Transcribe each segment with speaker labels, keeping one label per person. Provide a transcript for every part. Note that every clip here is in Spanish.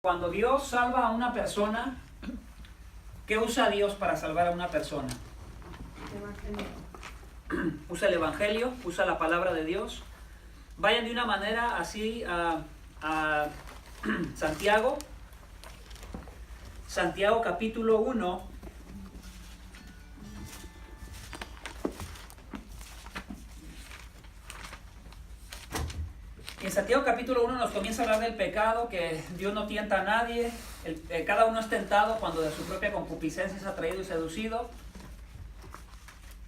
Speaker 1: Cuando Dios salva a una persona, ¿qué usa Dios para salvar a una persona? Usa el Evangelio, usa la palabra de Dios. Vayan de una manera así a Santiago. Santiago capítulo 1. En Santiago capítulo 1 nos comienza a hablar del pecado, que Dios no tienta a nadie. Cada uno es tentado cuando de su propia concupiscencia es atraído y seducido.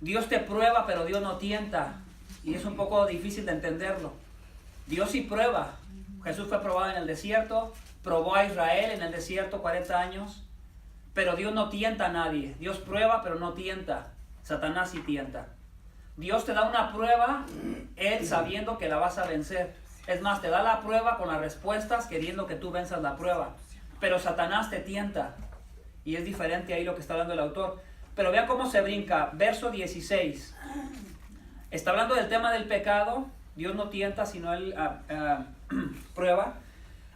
Speaker 1: Dios te prueba, pero Dios no tienta. Y es un poco difícil de entenderlo. Dios sí prueba. Jesús fue probado en el desierto, probó a Israel en el desierto 40 años, pero Dios no tienta a nadie. Dios prueba, pero no tienta. Satanás sí tienta. Dios te da una prueba, Él sabiendo que la vas a vencer. Es más, te da la prueba con las respuestas, queriendo que tú venzas la prueba. Pero Satanás te tienta. Y es diferente ahí lo que está hablando el autor. Pero vean cómo se brinca. Verso 16. Está hablando del tema del pecado. Dios no tienta, sino Él prueba.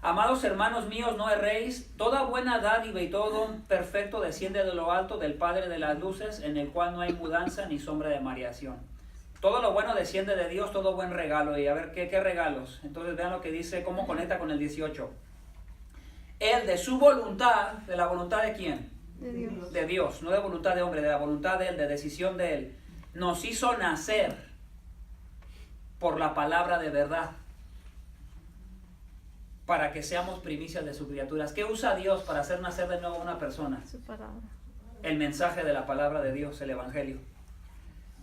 Speaker 1: Amados hermanos míos, no erréis. Toda buena dádiva y todo don perfecto desciende de lo alto, del Padre de las luces, en el cual no hay mudanza ni sombra de variación. Todo lo bueno desciende de Dios, todo buen regalo. Y a ver, ¿qué regalos? Entonces vean lo que dice, cómo conecta con el 18. Él de su voluntad, ¿de la voluntad de quién?
Speaker 2: De Dios.
Speaker 1: De Dios, no de voluntad de hombre, de la voluntad de Él, de decisión de Él. Nos hizo nacer por la palabra de verdad, para que seamos primicias de sus criaturas. ¿Qué usa Dios para hacer nacer de nuevo a una persona?
Speaker 2: Su palabra.
Speaker 1: El mensaje de la palabra de Dios, el Evangelio.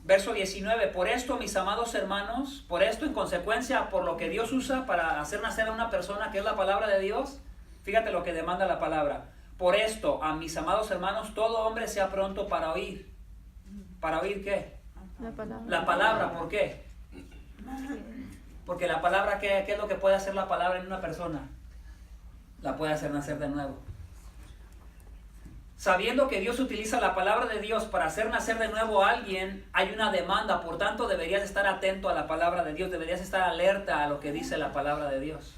Speaker 1: Verso 19, por esto, mis amados hermanos, por esto, en consecuencia, por lo que Dios usa para hacer nacer a una persona, que es la palabra de Dios, fíjate lo que demanda la palabra. Por esto, a mis amados hermanos, todo hombre sea pronto para oír. ¿Para oír qué?
Speaker 2: La palabra.
Speaker 1: La palabra, ¿por qué? Porque la palabra, ¿qué es lo que puede hacer la palabra en una persona? La puede hacer nacer de nuevo. Sabiendo que Dios utiliza la palabra de Dios para hacer nacer de nuevo a alguien, hay una demanda. Por tanto, deberías estar atento a la palabra de Dios. Deberías estar alerta a lo que dice la palabra de Dios.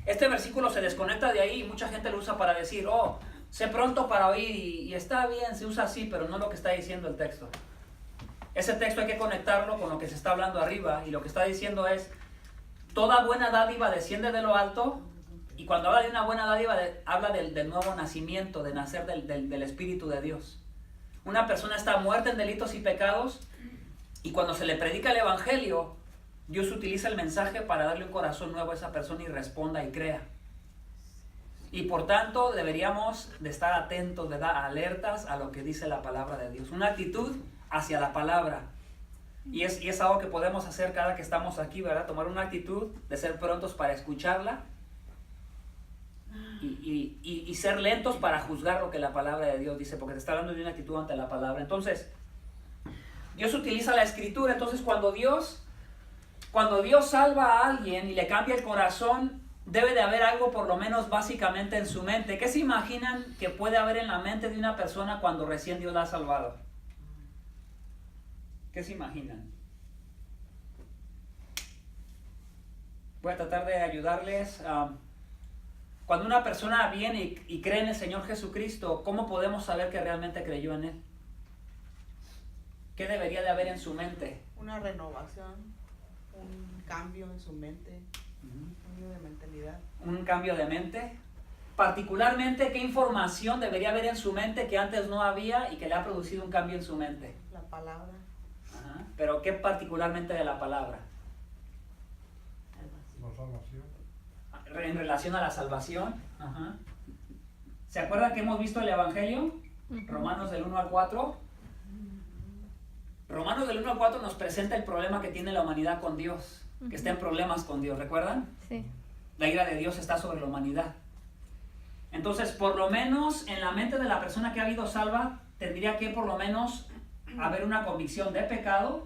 Speaker 1: Este versículo se desconecta de ahí y mucha gente lo usa para decir, oh, sé pronto para oír. Y está bien, se usa así, pero no lo que está diciendo el texto. Ese texto hay que conectarlo con lo que se está hablando arriba. Y lo que está diciendo es, toda buena dádiva desciende de lo alto. Y cuando habla de una buena dádiva, habla del nuevo nacimiento, de nacer del Espíritu de Dios. Una persona está muerta en delitos y pecados, y cuando se le predica el Evangelio, Dios utiliza el mensaje para darle un corazón nuevo a esa persona y responda y crea. Y por tanto, deberíamos de estar atentos, ¿verdad?, alertas a lo que dice la palabra de Dios. Una actitud hacia la palabra. Y es algo que podemos hacer cada que estamos aquí, ¿verdad? Tomar una actitud de ser prontos para escucharla. Y ser lentos para juzgar lo que la palabra de Dios dice, porque te está hablando de una actitud ante la palabra. Entonces, Dios utiliza la escritura. Entonces, cuando Dios salva a alguien y le cambia el corazón, debe de haber algo por lo menos básicamente en su mente. ¿Qué se imaginan que puede haber en la mente de una persona cuando recién Dios la ha salvado? ¿Qué se imaginan? Voy a tratar de ayudarles. Cuando una persona viene y cree en el Señor Jesucristo, ¿cómo podemos saber que realmente creyó en Él? ¿Qué debería de haber en su mente?
Speaker 3: Una renovación, un cambio en su mente, un cambio de mentalidad.
Speaker 1: Un cambio de mente. Particularmente, ¿qué información debería haber en su mente que antes no había y que le ha producido un cambio en su mente?
Speaker 3: La palabra.
Speaker 1: Ajá. Pero ¿qué particularmente de la palabra?
Speaker 4: La salvación.
Speaker 1: En relación a la salvación. Ajá. ¿Se acuerdan que hemos visto el Evangelio? Romanos del 1 al 4. Romanos del 1 al 4 nos presenta el problema que tiene la humanidad con Dios, que está en problemas con Dios, ¿recuerdan?
Speaker 2: Sí.
Speaker 1: La ira de Dios está sobre la humanidad. Entonces, por lo menos en la mente de la persona que ha habido salva, tendría que por lo menos haber una convicción de pecado,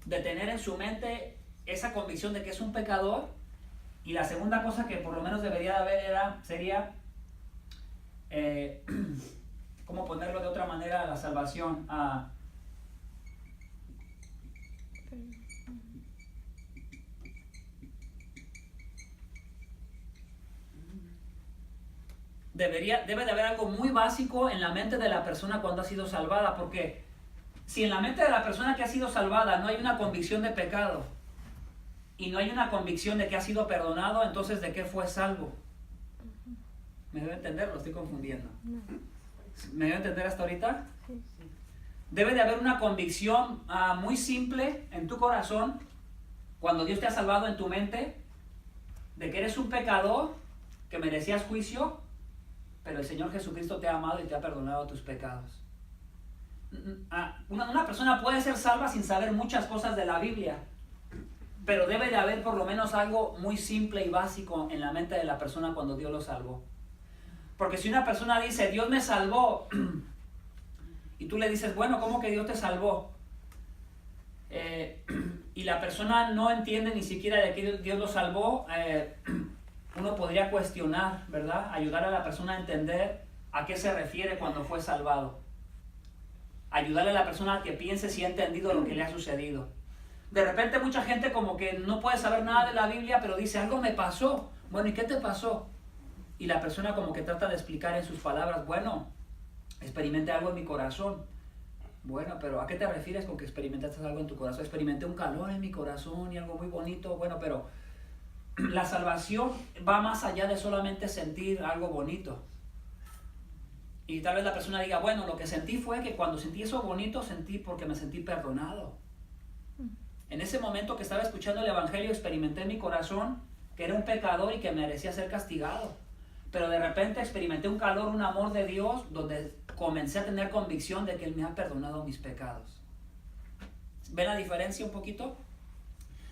Speaker 1: de tener en su mente esa convicción de que es un pecador. Y la segunda cosa que por lo menos debería de haber sería, ¿cómo ponerlo de otra manera? La salvación. debe de haber algo muy básico en la mente de la persona cuando ha sido salvada, porque si en la mente de la persona que ha sido salvada no hay una convicción de pecado y no hay una convicción de que ha sido perdonado, entonces ¿de qué fue salvo? ¿Me debe entender? Lo estoy confundiendo. ¿Me debe entender hasta ahorita?
Speaker 2: Sí.
Speaker 1: Debe de haber una convicción muy simple en tu corazón cuando Dios te ha salvado en tu mente de que eres un pecador, que merecías juicio, pero el Señor Jesucristo te ha amado y te ha perdonado tus pecados. Una persona puede ser salva sin saber muchas cosas de la Biblia, pero debe de haber por lo menos algo muy simple y básico en la mente de la persona cuando Dios lo salvó. Porque si una persona dice, Dios me salvó, y tú le dices, bueno, ¿cómo que Dios te salvó? Y la persona no entiende ni siquiera de qué Dios lo salvó, uno podría cuestionar, ¿verdad? Ayudar a la persona a entender a qué se refiere cuando fue salvado. Ayudarle a la persona a que piense si ha entendido lo que le ha sucedido. De repente mucha gente como que no puede saber nada de la Biblia, pero dice, algo me pasó. Bueno, ¿y qué te pasó? Y la persona como que trata de explicar en sus palabras, bueno, experimenté algo en mi corazón. Bueno, pero ¿a qué te refieres con que experimentaste algo en tu corazón? Experimenté un calor en mi corazón y algo muy bonito. Bueno, pero la salvación va más allá de solamente sentir algo bonito. Y tal vez la persona diga, bueno, lo que sentí fue que cuando sentí eso bonito, sentí porque me sentí perdonado. En ese momento que estaba escuchando el Evangelio, experimenté en mi corazón que era un pecador y que merecía ser castigado. Pero de repente experimenté un calor, un amor de Dios, donde comencé a tener convicción de que Él me ha perdonado mis pecados. ¿Ven la diferencia un poquito?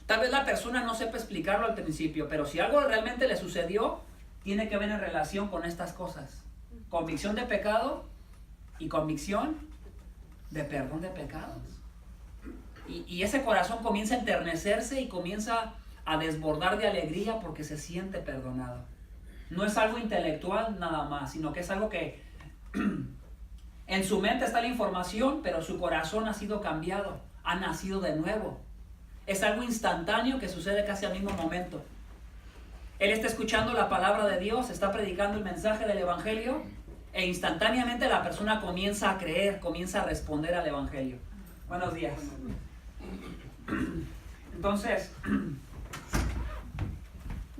Speaker 1: Tal vez la persona no sepa explicarlo al principio, pero si algo realmente le sucedió, tiene que ver en relación con estas cosas. Convicción de pecado y convicción de perdón de pecados. Y ese corazón comienza a enternecerse y comienza a desbordar de alegría porque se siente perdonado. No es algo intelectual nada más, sino que es algo que en su mente está la información, pero su corazón ha sido cambiado, ha nacido de nuevo. Es algo instantáneo que sucede casi al mismo momento. Él está escuchando la palabra de Dios, está predicando el mensaje del Evangelio e instantáneamente la persona comienza a creer, comienza a responder al Evangelio. Buenos días. Entonces,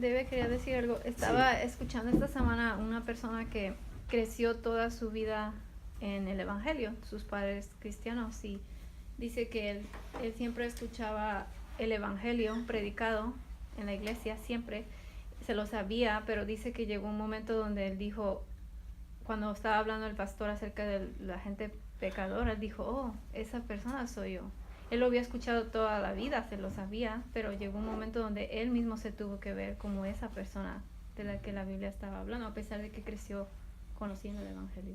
Speaker 2: Quería decir algo. Estaba escuchando esta semana una persona que creció toda su vida en el Evangelio, sus padres cristianos, y dice que él siempre escuchaba el Evangelio predicado en la iglesia, siempre se lo sabía, pero dice que llegó un momento donde él dijo, cuando estaba hablando el pastor acerca de la gente pecadora, él dijo, oh, esa persona soy yo. Él lo había escuchado toda la vida, se lo sabía, pero llegó un momento donde él mismo se tuvo que ver como esa persona de la que la Biblia estaba hablando, a pesar de que creció conociendo el Evangelio.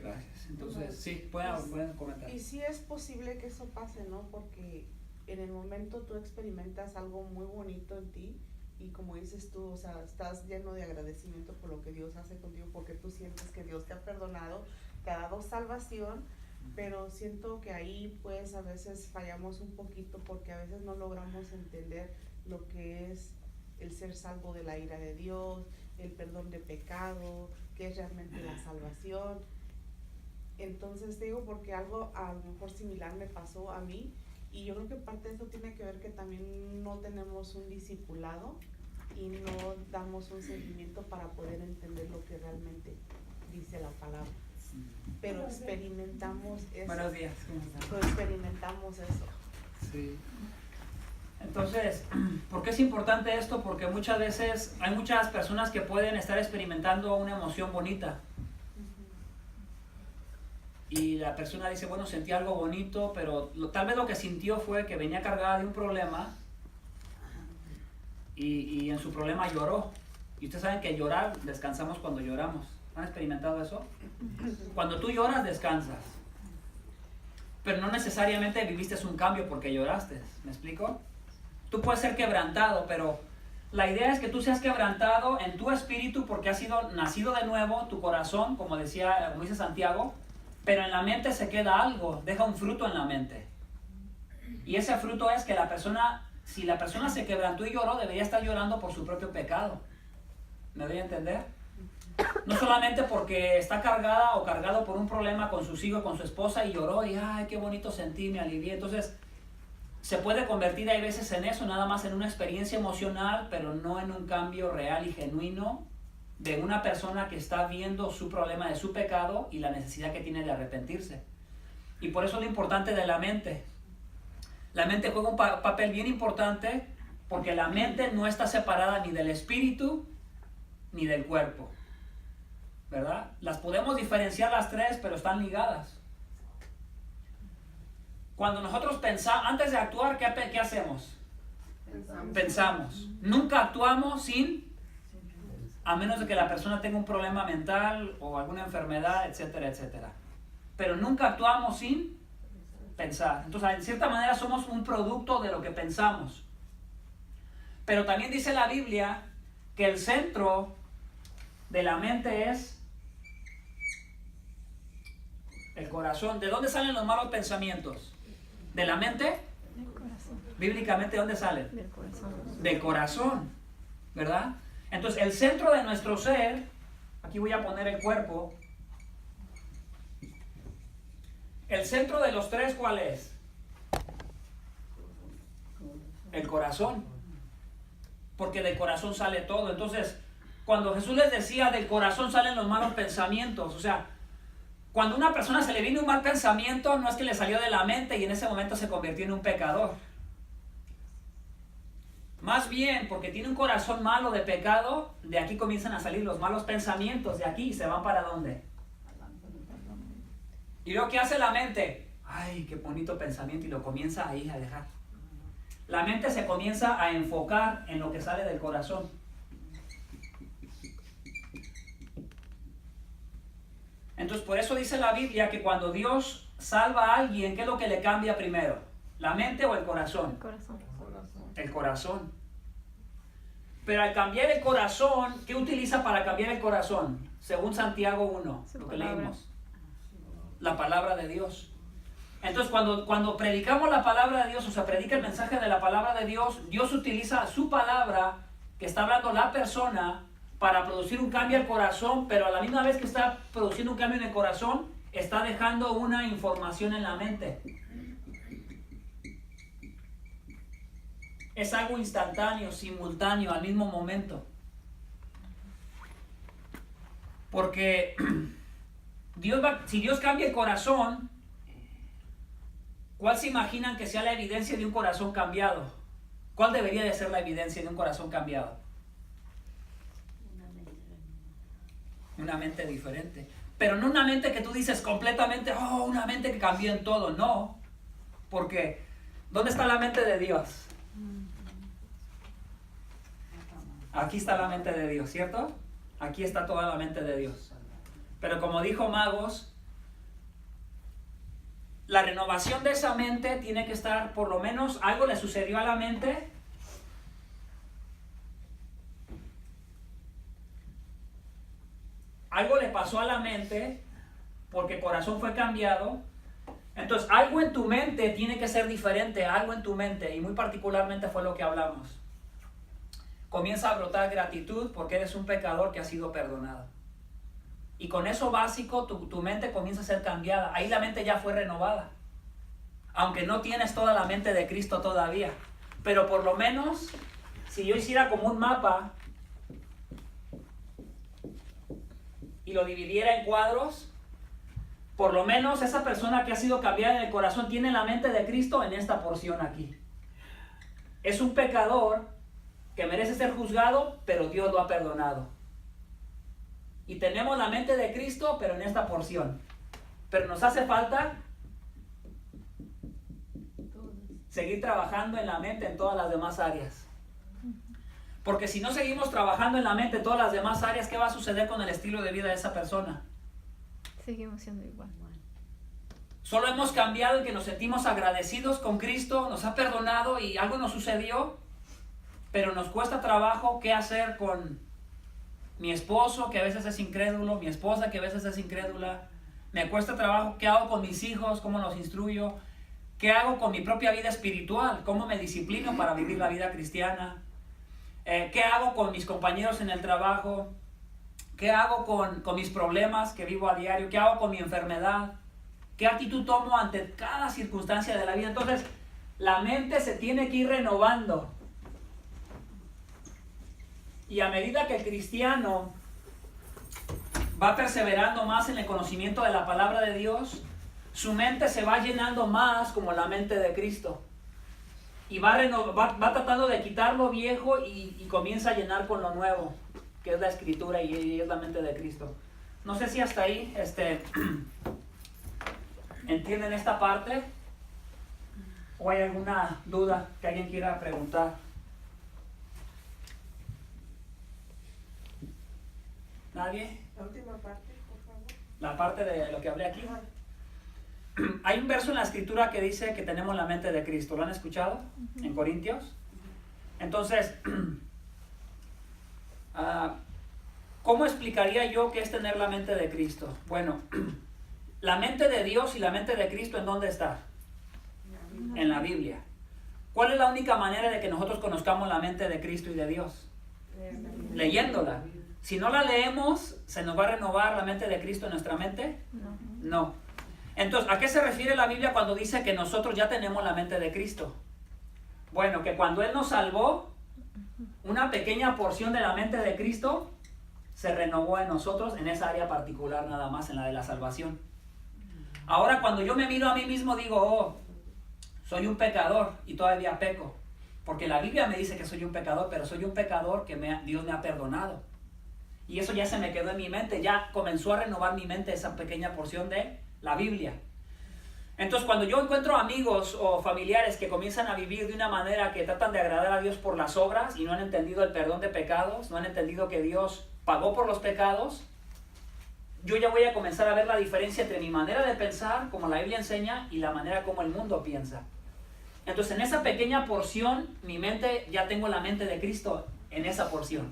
Speaker 1: gracias. Entonces, sí, pueden comentar.
Speaker 3: Y sí es posible que eso pase, ¿no? Porque en el momento tú experimentas algo muy bonito en ti y como dices tú, o sea, estás lleno de agradecimiento por lo que Dios hace contigo, porque tú sientes que Dios te ha perdonado, te ha dado salvación, pero siento que ahí pues a veces fallamos un poquito porque a veces no logramos entender lo que es el ser salvo de la ira de Dios, el perdón de pecado, qué es realmente la salvación. Entonces digo, porque algo a lo mejor similar me pasó a mí, y yo creo que parte de eso tiene que ver que también no tenemos un discipulado y no damos un seguimiento para poder entender lo que realmente dice la palabra. Pero experimentamos eso.
Speaker 1: Buenos días, ¿cómo están?
Speaker 3: Lo experimentamos eso.
Speaker 1: Sí. Entonces, ¿por qué es importante esto? Porque muchas veces hay muchas personas que pueden estar experimentando una emoción bonita. Y la persona dice, bueno, sentí algo bonito, pero tal vez lo que sintió fue que venía cargada de un problema y en su problema lloró. Y ustedes saben que llorar, descansamos cuando lloramos. ¿Han experimentado eso? Cuando tú lloras, descansas. Pero no necesariamente viviste un cambio porque lloraste. ¿Me explico? Tú puedes ser quebrantado, pero la idea es que tú seas quebrantado en tu espíritu porque has sido nacido de nuevo, tu corazón, como dice Santiago, pero en la mente se queda algo, deja un fruto en la mente. Y ese fruto es que la persona, si la persona se quebrantó y lloró, debería estar llorando por su propio pecado. ¿Me doy a entender? No solamente porque está cargada o cargado por un problema con sus hijos, con su esposa y lloró y ay, qué bonito sentí, me alivié. Entonces, se puede convertir hay veces en eso, nada más en una experiencia emocional, pero no en un cambio real y genuino de una persona que está viendo su problema de su pecado y la necesidad que tiene de arrepentirse. Y por eso es lo importante de la mente. La mente juega un papel bien importante porque la mente no está separada ni del espíritu ni del cuerpo, ¿verdad? Las podemos diferenciar las tres, pero están ligadas. Cuando nosotros pensamos, antes de actuar, ¿qué hacemos? Pensamos. Nunca actuamos a menos de que la persona tenga un problema mental o alguna enfermedad, etcétera, etcétera. Pero nunca actuamos sin pensar. Entonces, en cierta manera somos un producto de lo que pensamos. Pero también dice la Biblia que el centro de la mente es el corazón. ¿De dónde salen los malos pensamientos? ¿De la mente?
Speaker 2: Del corazón.
Speaker 1: Bíblicamente, ¿de dónde salen?
Speaker 2: Del corazón.
Speaker 1: Del corazón, ¿verdad? Entonces, el centro de nuestro ser, aquí voy a poner el cuerpo. El centro de los tres, ¿cuál es? El corazón. Porque del corazón sale todo. Entonces, cuando Jesús les decía del corazón salen los malos pensamientos, o sea, cuando a una persona se le viene un mal pensamiento, no es que le salió de la mente y en ese momento se convirtió en un pecador. Más bien, porque tiene un corazón malo de pecado, de aquí comienzan a salir los malos pensamientos, de aquí se van para ¿dónde? Y luego, ¿qué hace la mente? Ay, qué bonito pensamiento, y lo comienza ahí a dejar. La mente se comienza a enfocar en lo que sale del corazón. Entonces, por eso dice la Biblia que cuando Dios salva a alguien, ¿qué es lo que le cambia primero? ¿La mente o el corazón?
Speaker 2: El corazón.
Speaker 1: El corazón. Pero al cambiar el corazón, ¿qué utiliza para cambiar el corazón? Según Santiago 1, lo que leímos. La palabra de Dios. Entonces, cuando predicamos la palabra de Dios, o sea, predica el mensaje de la palabra de Dios, Dios utiliza su palabra, que está hablando la persona, para producir un cambio al corazón, pero a la misma vez que está produciendo un cambio en el corazón, está dejando una información en la mente. Es algo instantáneo, simultáneo, al mismo momento. Porque si Dios cambia el corazón, ¿cuál se imaginan que sea la evidencia de un corazón cambiado? ¿Cuál debería de ser la evidencia de un corazón cambiado? Una mente diferente. Pero no una mente que tú dices completamente, oh, una mente que cambió en todo. No. Porque, ¿dónde está la mente de Dios? Aquí está la mente de Dios, ¿cierto? Aquí está toda la mente de Dios. Pero como dijo Magos, la renovación de esa mente tiene que estar, por lo menos, algo le sucedió a la mente. Algo le pasó a la mente porque el corazón fue cambiado. Entonces, algo en tu mente tiene que ser diferente, algo en tu mente, y muy particularmente fue lo que hablamos. Comienza a brotar gratitud porque eres un pecador que ha sido perdonado. Y con eso básico, tu mente comienza a ser cambiada. Ahí la mente ya fue renovada. Aunque no tienes toda la mente de Cristo todavía. Pero por lo menos, si yo hiciera como un mapa y lo dividiera en cuadros, por lo menos esa persona que ha sido cambiada en el corazón tiene la mente de Cristo en esta porción aquí. Es un pecador que merece ser juzgado, pero Dios lo ha perdonado. Y tenemos la mente de Cristo, pero en esta porción. Pero nos hace falta seguir trabajando en la mente en todas las demás áreas. Porque si no seguimos trabajando en la mente en todas las demás áreas, ¿qué va a suceder con el estilo de vida de esa persona?
Speaker 2: Seguimos siendo igual.
Speaker 1: Solo hemos cambiado en que nos sentimos agradecidos con Cristo, nos ha perdonado y algo nos sucedió, pero nos cuesta trabajo qué hacer con mi esposo, que a veces es incrédulo, mi esposa, que a veces es incrédula. Me cuesta trabajo qué hago con mis hijos, cómo los instruyo, qué hago con mi propia vida espiritual, cómo me disciplino para vivir la vida cristiana. ¿Qué hago con mis compañeros en el trabajo? ¿Qué hago con mis problemas que vivo a diario? ¿Qué hago con mi enfermedad? ¿Qué actitud tomo ante cada circunstancia de la vida? Entonces, la mente se tiene que ir renovando. Y a medida que el cristiano va perseverando más en el conocimiento de la palabra de Dios, su mente se va llenando más como la mente de Cristo. Y va tratando de quitar lo viejo y comienza a llenar con lo nuevo, que es la Escritura y es la mente de Cristo. No sé si hasta ahí entienden esta parte o hay alguna duda que alguien quiera preguntar. ¿Nadie?
Speaker 3: La última parte, por favor.
Speaker 1: La parte de lo que hablé aquí. Hay un verso en la Escritura que dice que tenemos la mente de Cristo. ¿Lo han escuchado? En Corintios. Entonces, ¿cómo explicaría yo qué es tener la mente de Cristo? Bueno, la mente de Dios y la mente de Cristo, ¿en dónde está? En la Biblia. ¿Cuál es la única manera de que nosotros conozcamos la mente de Cristo y de Dios? Leyéndola. Si no la leemos, ¿se nos va a renovar la mente de Cristo en nuestra mente? No. Entonces, ¿a qué se refiere la Biblia cuando dice que nosotros ya tenemos la mente de Cristo? Bueno, que cuando Él nos salvó, una pequeña porción de la mente de Cristo se renovó en nosotros, en esa área particular nada más, en la de la salvación. Ahora, cuando yo me miro a mí mismo, digo, oh, soy un pecador y todavía peco. Porque la Biblia me dice que soy un pecador, pero soy un pecador que Dios me ha perdonado. Y eso ya se me quedó en mi mente, ya comenzó a renovar mi mente esa pequeña porción de la Biblia. Entonces, cuando yo encuentro amigos o familiares que comienzan a vivir de una manera que tratan de agradar a Dios por las obras y no han entendido el perdón de pecados, no han entendido que Dios pagó por los pecados, yo ya voy a comenzar a ver la diferencia entre mi manera de pensar, como la Biblia enseña, y la manera como el mundo piensa. Entonces, en esa pequeña porción, mi mente, ya tengo la mente de Cristo en esa porción.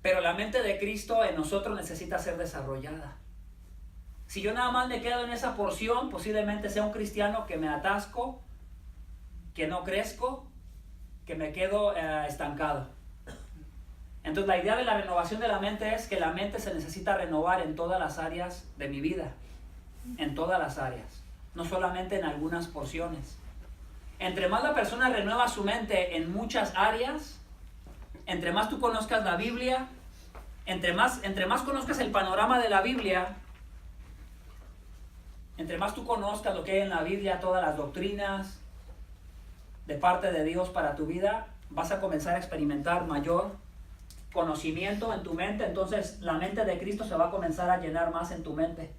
Speaker 1: Pero la mente de Cristo en nosotros necesita ser desarrollada. Si yo nada más me quedo en esa porción, posiblemente sea un cristiano que me atasco, que no crezco, que me quedo estancado. Entonces la idea de la renovación de la mente es que la mente se necesita renovar en todas las áreas de mi vida. En todas las áreas. No solamente en algunas porciones. Entre más la persona renueva su mente en muchas áreas, entre más tú conozcas la Biblia, entre más conozcas el panorama de la Biblia, entre más tú conozcas lo que hay en la Biblia, todas las doctrinas de parte de Dios para tu vida, vas a comenzar a experimentar mayor conocimiento en tu mente. Entonces la mente de Cristo se va a comenzar a llenar más en tu mente.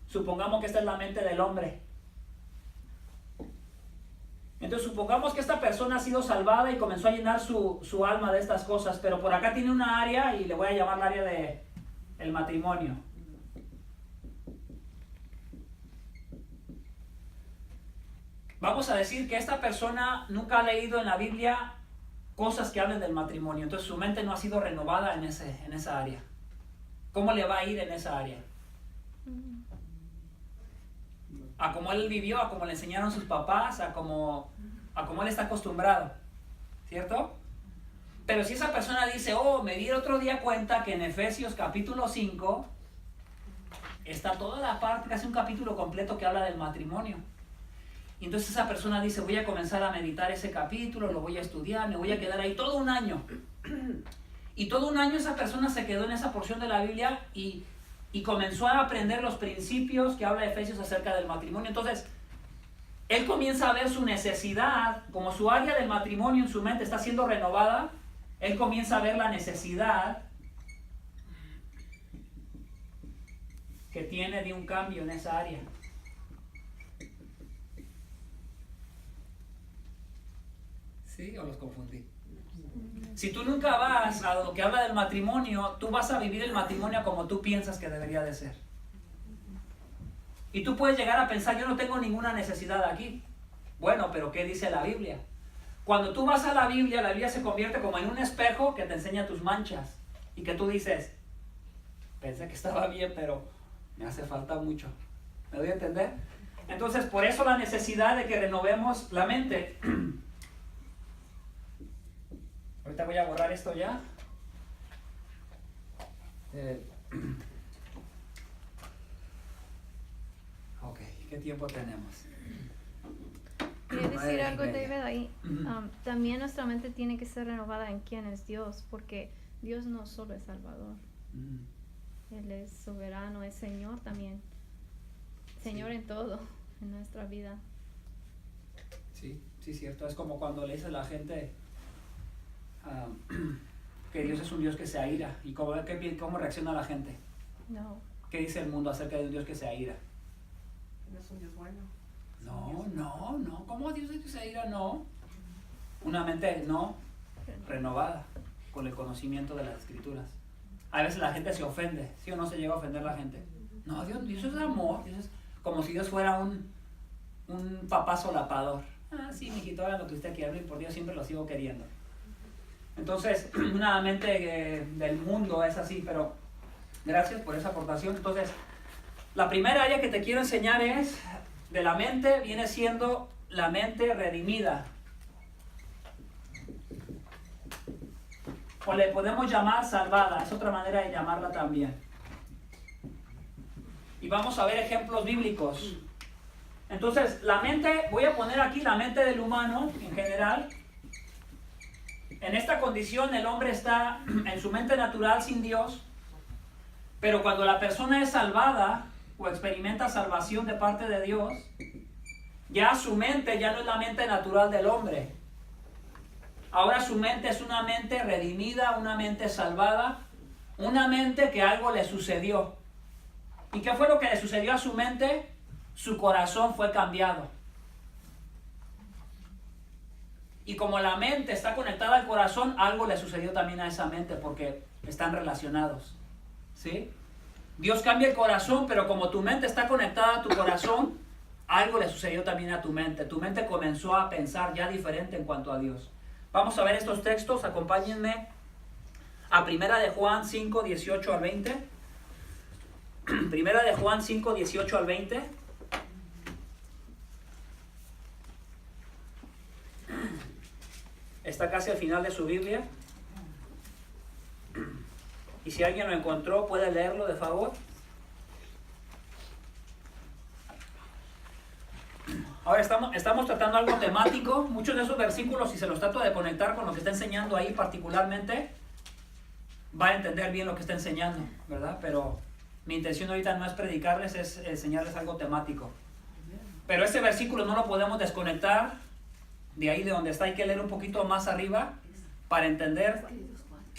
Speaker 1: Supongamos que esta es la mente del hombre. Entonces supongamos que esta persona ha sido salvada y comenzó a llenar su alma de estas cosas, pero por acá tiene una área y le voy a llamar el área del matrimonio. Vamos a decir que esta persona nunca ha leído en la Biblia cosas que hablen del matrimonio, entonces su mente no ha sido renovada en esa área. ¿Cómo le va a ir en esa área? A cómo él vivió, a cómo le enseñaron sus papás, a cómo él está acostumbrado, ¿cierto? Pero si esa persona dice, oh, me di el otro día cuenta que en Efesios capítulo 5 está toda la parte, casi un capítulo completo que habla del matrimonio. Y entonces esa persona dice, voy a comenzar a meditar ese capítulo, lo voy a estudiar, me voy a quedar ahí todo un año. Y todo un año esa persona se quedó en esa porción de la Biblia y comenzó a aprender los principios que habla Efesios acerca del matrimonio. Entonces, él comienza a ver su necesidad, como su área del matrimonio en su mente está siendo renovada, él comienza a ver la necesidad que tiene de un cambio en esa área. ¿Sí? ¿O los confundí? Si tú nunca vas a lo que habla del matrimonio, tú vas a vivir el matrimonio como tú piensas que debería de ser. Y tú puedes llegar a pensar, yo no tengo ninguna necesidad aquí. Bueno, pero ¿qué dice la Biblia? Cuando tú vas a la Biblia se convierte como en un espejo que te enseña tus manchas. Y que tú dices, pensé que estaba bien, pero me hace falta mucho. ¿Me doy a entender? Entonces, por eso la necesidad de que renovemos la mente. Ahorita voy a borrar esto ya. Ok, ¿qué tiempo tenemos?
Speaker 2: Quería decir algo,
Speaker 1: 9:30.
Speaker 2: David, ahí. También nuestra mente tiene que ser renovada en quién es Dios, porque Dios no solo es Salvador. Él es soberano, es Señor también. Señor en todo, en nuestra vida.
Speaker 1: Sí, sí, cierto. Es como cuando le dice a la gente que Dios es un Dios que se aira. ¿Y cómo reacciona la gente?
Speaker 2: No.
Speaker 1: ¿Qué dice el mundo acerca de un Dios que se aira?
Speaker 3: No es un Dios bueno.
Speaker 1: No. ¿Cómo Dios es que se aira? No. Una mente no renovada con el conocimiento de las Escrituras. A veces la gente se ofende, ¿sí o no se llega a ofender la gente? No, Dios es amor. Dios es como si Dios fuera un papá solapador. Ah, sí, mijito, haga lo que usted quiera, y por Dios siempre lo sigo queriendo. Entonces, una mente del mundo es así, pero gracias por esa aportación. Entonces, la primera área que te quiero enseñar es, de la mente, viene siendo la mente redimida. O le podemos llamar salvada, es otra manera de llamarla también. Y vamos a ver ejemplos bíblicos. Entonces, la mente, voy a poner aquí la mente del humano en general. En esta condición el hombre está en su mente natural sin Dios, pero cuando la persona es salvada o experimenta salvación de parte de Dios, ya su mente ya no es la mente natural del hombre. Ahora su mente es una mente redimida, una mente salvada, una mente que algo le sucedió. ¿Y qué fue lo que le sucedió a su mente? Su corazón fue cambiado. Y como la mente está conectada al corazón, algo le sucedió también a esa mente porque están relacionados. ¿Sí? Dios cambia el corazón, pero como tu mente está conectada a tu corazón, algo le sucedió también a tu mente. Tu mente comenzó a pensar ya diferente en cuanto a Dios. Vamos a ver estos textos, acompáñenme a 1 de Juan 5, 18 al 20. 1 de Juan 5, 18 al 20. Está casi al final de su Biblia. Y si alguien lo encontró, puede leerlo de favor. Ahora estamos tratando algo temático. Muchos de esos versículos, si se los trato de conectar con lo que está enseñando ahí particularmente, va a entender bien lo que está enseñando, ¿verdad? Pero mi intención ahorita no es predicarles, es enseñarles algo temático. Pero este versículo no lo podemos desconectar de ahí de donde está. Hay que leer un poquito más arriba para entender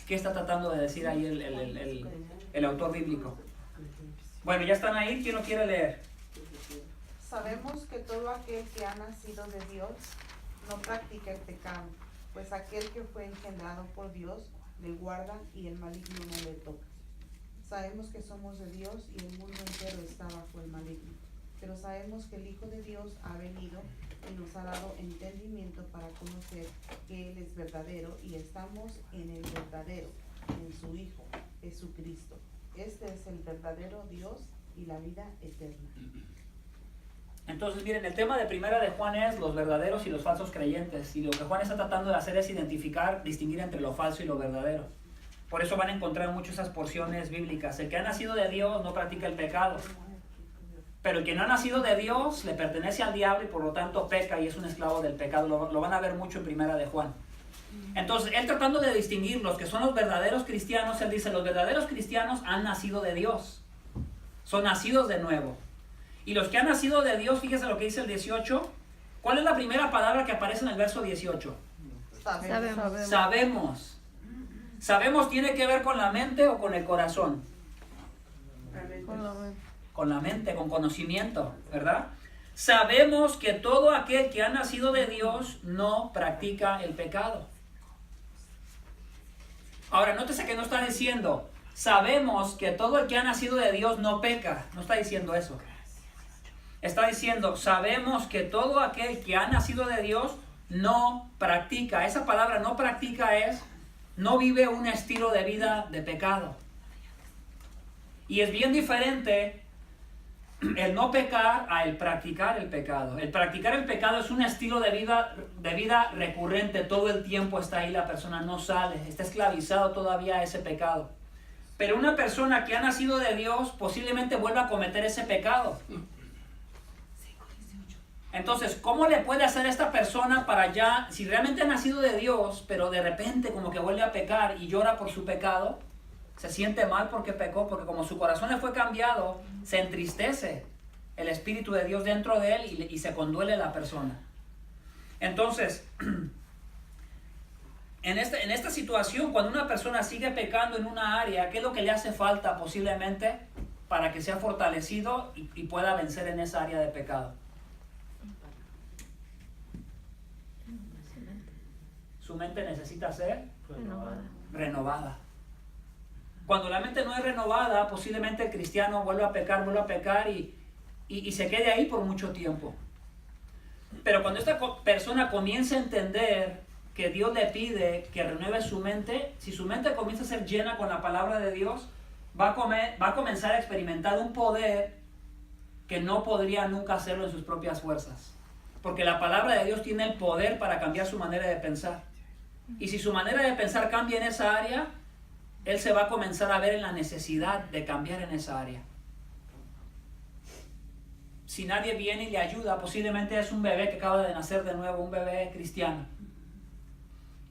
Speaker 1: qué está tratando de decir ahí el autor bíblico. Bueno, ¿ya están ahí? ¿Quién lo quiere leer?
Speaker 3: Sabemos que todo aquel que ha nacido de Dios no practica el pecado, pues aquel que fue engendrado por Dios le guarda y el maligno no le toca. Sabemos que somos de Dios y el mundo entero está bajo el maligno, pero sabemos que el Hijo de Dios ha venido y nos ha dado entendimiento para conocer que Él es verdadero y estamos en el verdadero, en su Hijo, Jesucristo. Este es el verdadero Dios y la vida eterna.
Speaker 1: Entonces, miren, el tema de 1 de Juan es los verdaderos y los falsos creyentes. Y lo que Juan está tratando de hacer es identificar, distinguir entre lo falso y lo verdadero. Por eso van a encontrar muchas esas porciones bíblicas. El que ha nacido de Dios no practica el pecado. Pero el que no ha nacido de Dios le pertenece al diablo y por lo tanto peca y es un esclavo del pecado. Lo van a ver mucho en 1 de Juan. Entonces, él tratando de distinguir los que son los verdaderos cristianos, él dice, los verdaderos cristianos han nacido de Dios. Son nacidos de nuevo. Y los que han nacido de Dios, fíjese lo que dice el 18. ¿Cuál es la primera palabra que aparece en el verso 18? Sabemos. ¿Sabemos tiene que ver con la mente o con el corazón? Con la mente, con conocimiento, ¿verdad? Sabemos que todo aquel que ha nacido de Dios no practica el pecado. Ahora, nótese que no está diciendo, sabemos que todo el que ha nacido de Dios no peca. No está diciendo eso. Está diciendo, sabemos que todo aquel que ha nacido de Dios no practica. Esa palabra no practica es, no vive un estilo de vida de pecado. Y es bien diferente el no pecar a el practicar el pecado. El practicar el pecado es un estilo de vida recurrente. Todo el tiempo está ahí, la persona no sale, está esclavizado todavía a ese pecado. Pero una persona que ha nacido de Dios posiblemente vuelva a cometer ese pecado. Entonces, ¿cómo le puede hacer esta persona para ya, si realmente ha nacido de Dios, pero de repente como que vuelve a pecar y llora por su pecado, se siente mal porque pecó, porque como su corazón le fue cambiado, se entristece el Espíritu de Dios dentro de él y se conduele la persona? Entonces, en esta situación, cuando una persona sigue pecando en una área, ¿qué es lo que le hace falta posiblemente para que sea fortalecido y pueda vencer en esa área de pecado? Su mente necesita ser renovada. Cuando la mente no es renovada, posiblemente el cristiano vuelve a pecar y se quede ahí por mucho tiempo. Pero cuando esta persona comienza a entender que Dios le pide que renueve su mente, si su mente comienza a ser llena con la palabra de Dios, va a comenzar a experimentar un poder que no podría nunca hacerlo en sus propias fuerzas. Porque la palabra de Dios tiene el poder para cambiar su manera de pensar. Y si su manera de pensar cambia en esa área, él se va a comenzar a ver en la necesidad de cambiar en esa área. Si nadie viene y le ayuda, posiblemente es un bebé que acaba de nacer de nuevo, un bebé cristiano.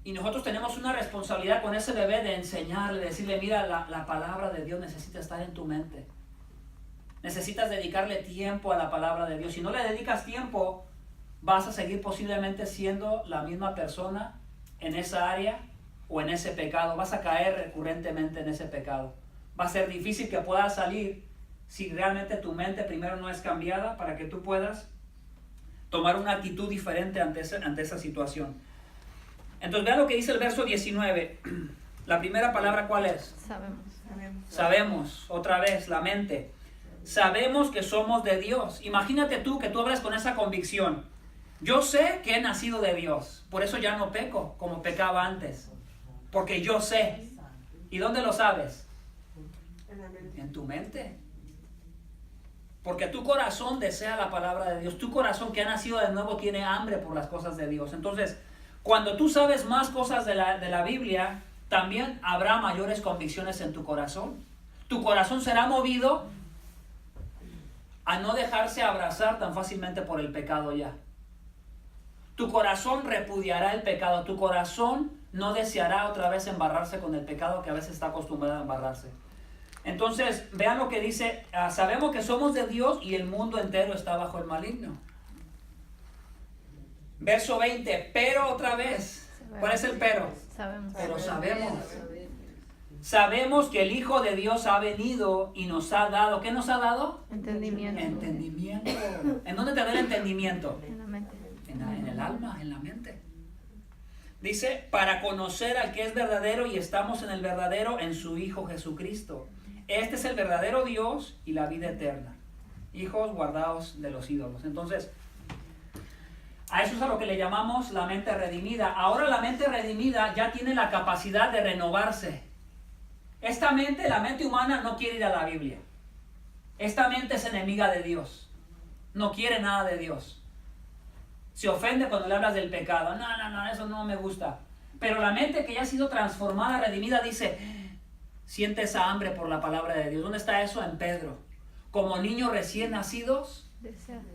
Speaker 1: Y nosotros tenemos una responsabilidad con ese bebé de enseñarle, de decirle, mira, la palabra de Dios necesita estar en tu mente. Necesitas dedicarle tiempo a la palabra de Dios. Si no le dedicas tiempo, vas a seguir posiblemente siendo la misma persona en esa área o en ese pecado. Vas a caer recurrentemente en ese pecado. Va a ser difícil que puedas salir si realmente tu mente primero no es cambiada para que tú puedas tomar una actitud diferente ante esa situación. Entonces vean lo que dice el verso 19. La primera palabra, ¿cuál es? Sabemos. Otra vez, la mente. Sabemos que somos de Dios. Imagínate tú que tú hablas con esa convicción. Yo sé que he nacido de Dios. Por eso ya no peco como pecaba antes. Porque yo sé. ¿Y dónde lo sabes? En tu mente. Porque tu corazón desea la palabra de Dios. Tu corazón que ha nacido de nuevo tiene hambre por las cosas de Dios. Entonces, cuando tú sabes más cosas de la Biblia, también habrá mayores convicciones en tu corazón. Tu corazón será movido a no dejarse abrazar tan fácilmente por el pecado ya. Tu corazón repudiará el pecado. Tu corazón no deseará otra vez embarrarse con el pecado que a veces está acostumbrado a embarrarse. Entonces, vean lo que dice. Sabemos que somos de Dios y el mundo entero está bajo el maligno. Verso 20. Pero otra vez. ¿Cuál es el pero? Sabemos. Sabemos que el Hijo de Dios ha venido y nos ha dado. ¿Qué nos ha dado? Entendimiento. ¿En dónde te da el entendimiento?
Speaker 2: En la mente.
Speaker 1: En el alma, en la mente. Dice, para conocer al que es verdadero y estamos en el verdadero, en su Hijo Jesucristo. Este es el verdadero Dios y la vida eterna. Hijos guardados de los ídolos. Entonces, a eso es a lo que le llamamos la mente redimida. Ahora la mente redimida ya tiene la capacidad de renovarse. Esta mente, la mente humana, no quiere ir a la Biblia. Esta mente es enemiga de Dios. No quiere nada de Dios. Se ofende cuando le hablas del pecado. No, eso no me gusta. Pero la mente que ya ha sido transformada, redimida, dice, siente esa hambre por la palabra de Dios. ¿Dónde está eso? En Pedro. Como niños recién nacidos,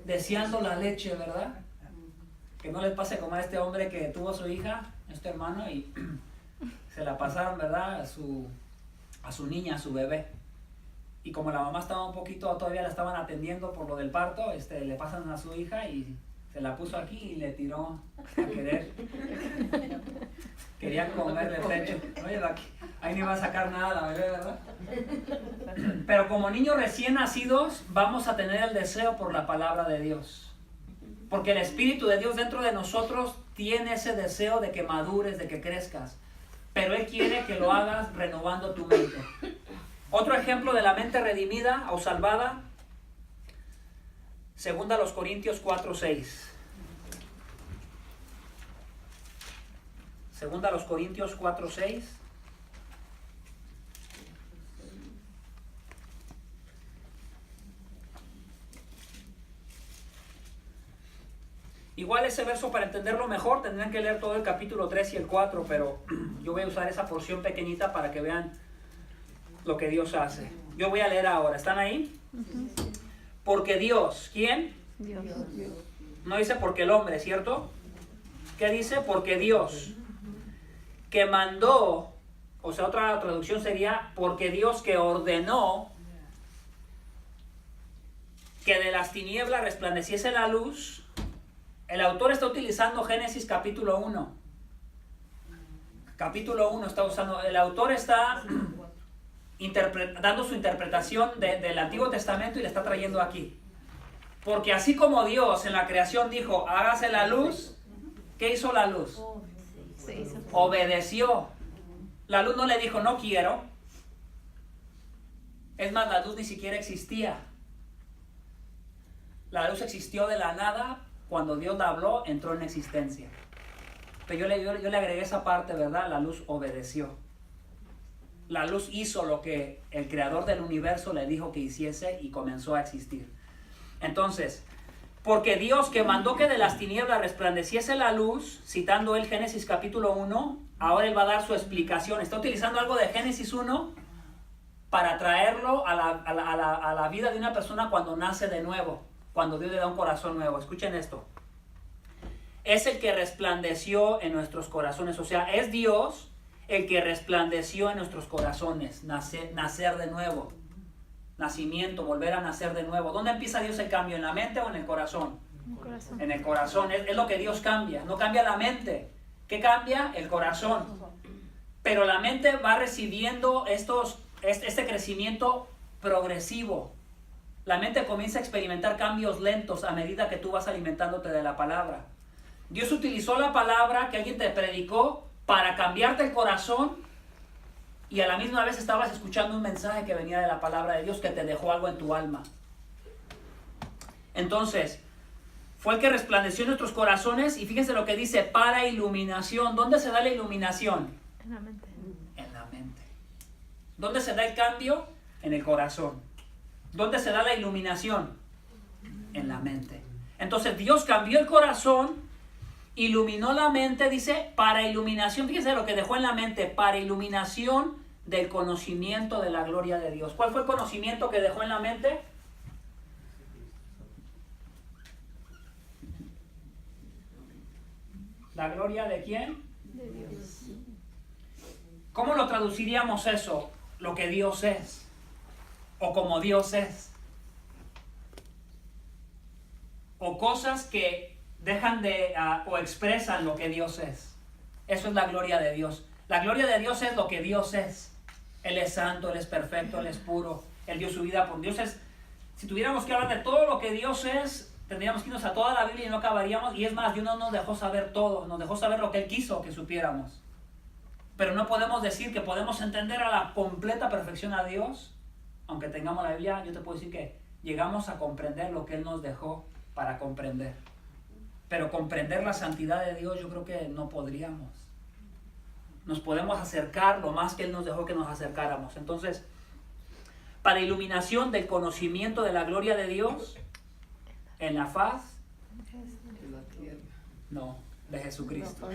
Speaker 1: deseando la leche, ¿verdad? Que no les pase como a este hombre que tuvo a su hija, este hermano, y se la pasaron, ¿verdad? A su niña, a su bebé. Y como la mamá estaba un poquito, todavía la estaban atendiendo por lo del parto, le pasan a su hija y se la puso aquí y le tiró a querer. Quería comerle el pecho. Oye, ahí no iba a sacar nada la bebé, ¿verdad? Pero como niños recién nacidos, vamos a tener el deseo por la palabra de Dios. Porque el Espíritu de Dios dentro de nosotros tiene ese deseo de que madures, de que crezcas. Pero Él quiere que lo hagas renovando tu mente. Otro ejemplo de la mente redimida o salvada, 2 Corintios 4:6. 2 Corintios 4:6. Igual ese verso, para entenderlo mejor, tendrían que leer todo el capítulo 3 y el 4, pero yo voy a usar esa porción pequeñita para que vean lo que Dios hace. Yo voy a leer ahora. ¿Están ahí? Porque Dios, ¿quién?
Speaker 2: Dios.
Speaker 1: No dice porque el hombre, ¿cierto? ¿Qué dice? Porque Dios, que mandó, o sea, otra traducción sería, porque Dios que ordenó que de las tinieblas resplandeciese la luz. El autor está utilizando Génesis capítulo 1. Capítulo 1 está usando, el autor está dando su interpretación del Antiguo Testamento y le está trayendo aquí. Porque así como Dios en la creación dijo, hágase la luz, ¿qué hizo la luz? Obedeció. La luz no le dijo, no quiero. Es más, la luz ni siquiera existía. La luz existió de la nada, cuando Dios la habló, entró en existencia. Pero yo le agregué esa parte, ¿verdad? La luz obedeció. La luz hizo lo que el creador del universo le dijo que hiciese y comenzó a existir. Entonces, porque Dios que mandó que de las tinieblas resplandeciese la luz, citando el Génesis capítulo 1, ahora él va a dar su explicación. Está utilizando algo de Génesis 1 para traerlo a la vida de una persona cuando nace de nuevo, cuando Dios le da un corazón nuevo. Escuchen esto. Es el que resplandeció en nuestros corazones. O sea, es Dios el que resplandeció en nuestros corazones. Nacer de nuevo. Nacimiento, volver a nacer de nuevo. ¿Dónde empieza Dios el cambio? ¿En la mente o en el corazón? En el corazón. Es lo que Dios cambia. No cambia la mente. ¿Qué cambia? El corazón. Pero la mente va recibiendo este crecimiento progresivo. La mente comienza a experimentar cambios lentos a medida que tú vas alimentándote de la palabra. Dios utilizó la palabra que alguien te predicó para cambiarte el corazón y a la misma vez estabas escuchando un mensaje que venía de la palabra de Dios que te dejó algo en tu alma. Entonces, fue el que resplandeció en nuestros corazones y fíjense lo que dice, para iluminación. ¿Dónde se da la iluminación?
Speaker 2: En la mente.
Speaker 1: En la mente. ¿Dónde se da el cambio? En el corazón. ¿Dónde se da la iluminación? En la mente. Entonces Dios cambió el corazón, iluminó la mente, dice, para iluminación. Fíjense lo que dejó en la mente, para iluminación del conocimiento de la gloria de Dios. ¿Cuál fue el conocimiento que dejó en la mente? ¿La gloria de quién?
Speaker 2: De Dios.
Speaker 1: ¿Cómo lo traduciríamos eso? Lo que Dios es. O como Dios es. O cosas que dejan de o expresan lo que Dios es. Eso es la gloria de Dios. La gloria de Dios es lo que Dios es. Él es santo, Él es perfecto, Él es puro. Él dio su vida por Dios. Si tuviéramos que hablar de todo lo que Dios es, tendríamos que irnos a toda la Biblia y no acabaríamos. Y es más, Dios no nos dejó saber todo. Nos dejó saber lo que Él quiso que supiéramos. Pero no podemos decir que podemos entender a la completa perfección a Dios. Aunque tengamos la Biblia, yo te puedo decir que llegamos a comprender lo que Él nos dejó para comprender. Pero comprender la santidad de Dios yo creo que no podríamos. Nos podemos acercar lo más que Él nos dejó que nos acercáramos. Entonces, para iluminación del conocimiento de la gloria de Dios en la faz, no, de Jesucristo.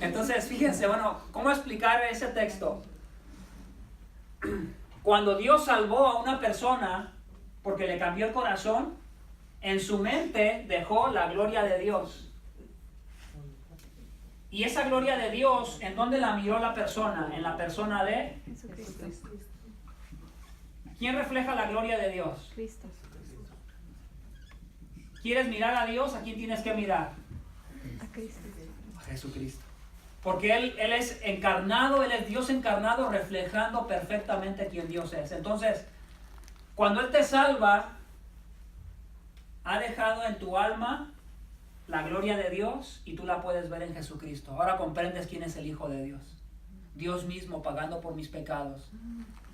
Speaker 1: Entonces, fíjense, bueno, ¿cómo explicar ese texto? Cuando Dios salvó a una persona porque le cambió el corazón, en su mente dejó la gloria de Dios. Y esa gloria de Dios, ¿en dónde la miró la persona? En la persona de
Speaker 2: Jesucristo.
Speaker 1: ¿Quién refleja la gloria de Dios?
Speaker 2: Cristo.
Speaker 1: ¿Quieres mirar a Dios? ¿A quién tienes que mirar?
Speaker 2: A Cristo.
Speaker 1: A Jesucristo. Porque Él es encarnado, Él es Dios encarnado, reflejando perfectamente quién Dios es. Entonces, cuando Él te salva, ha dejado en tu alma la gloria de Dios y tú la puedes ver en Jesucristo. Ahora comprendes quién es el Hijo de Dios. Dios mismo pagando por mis pecados,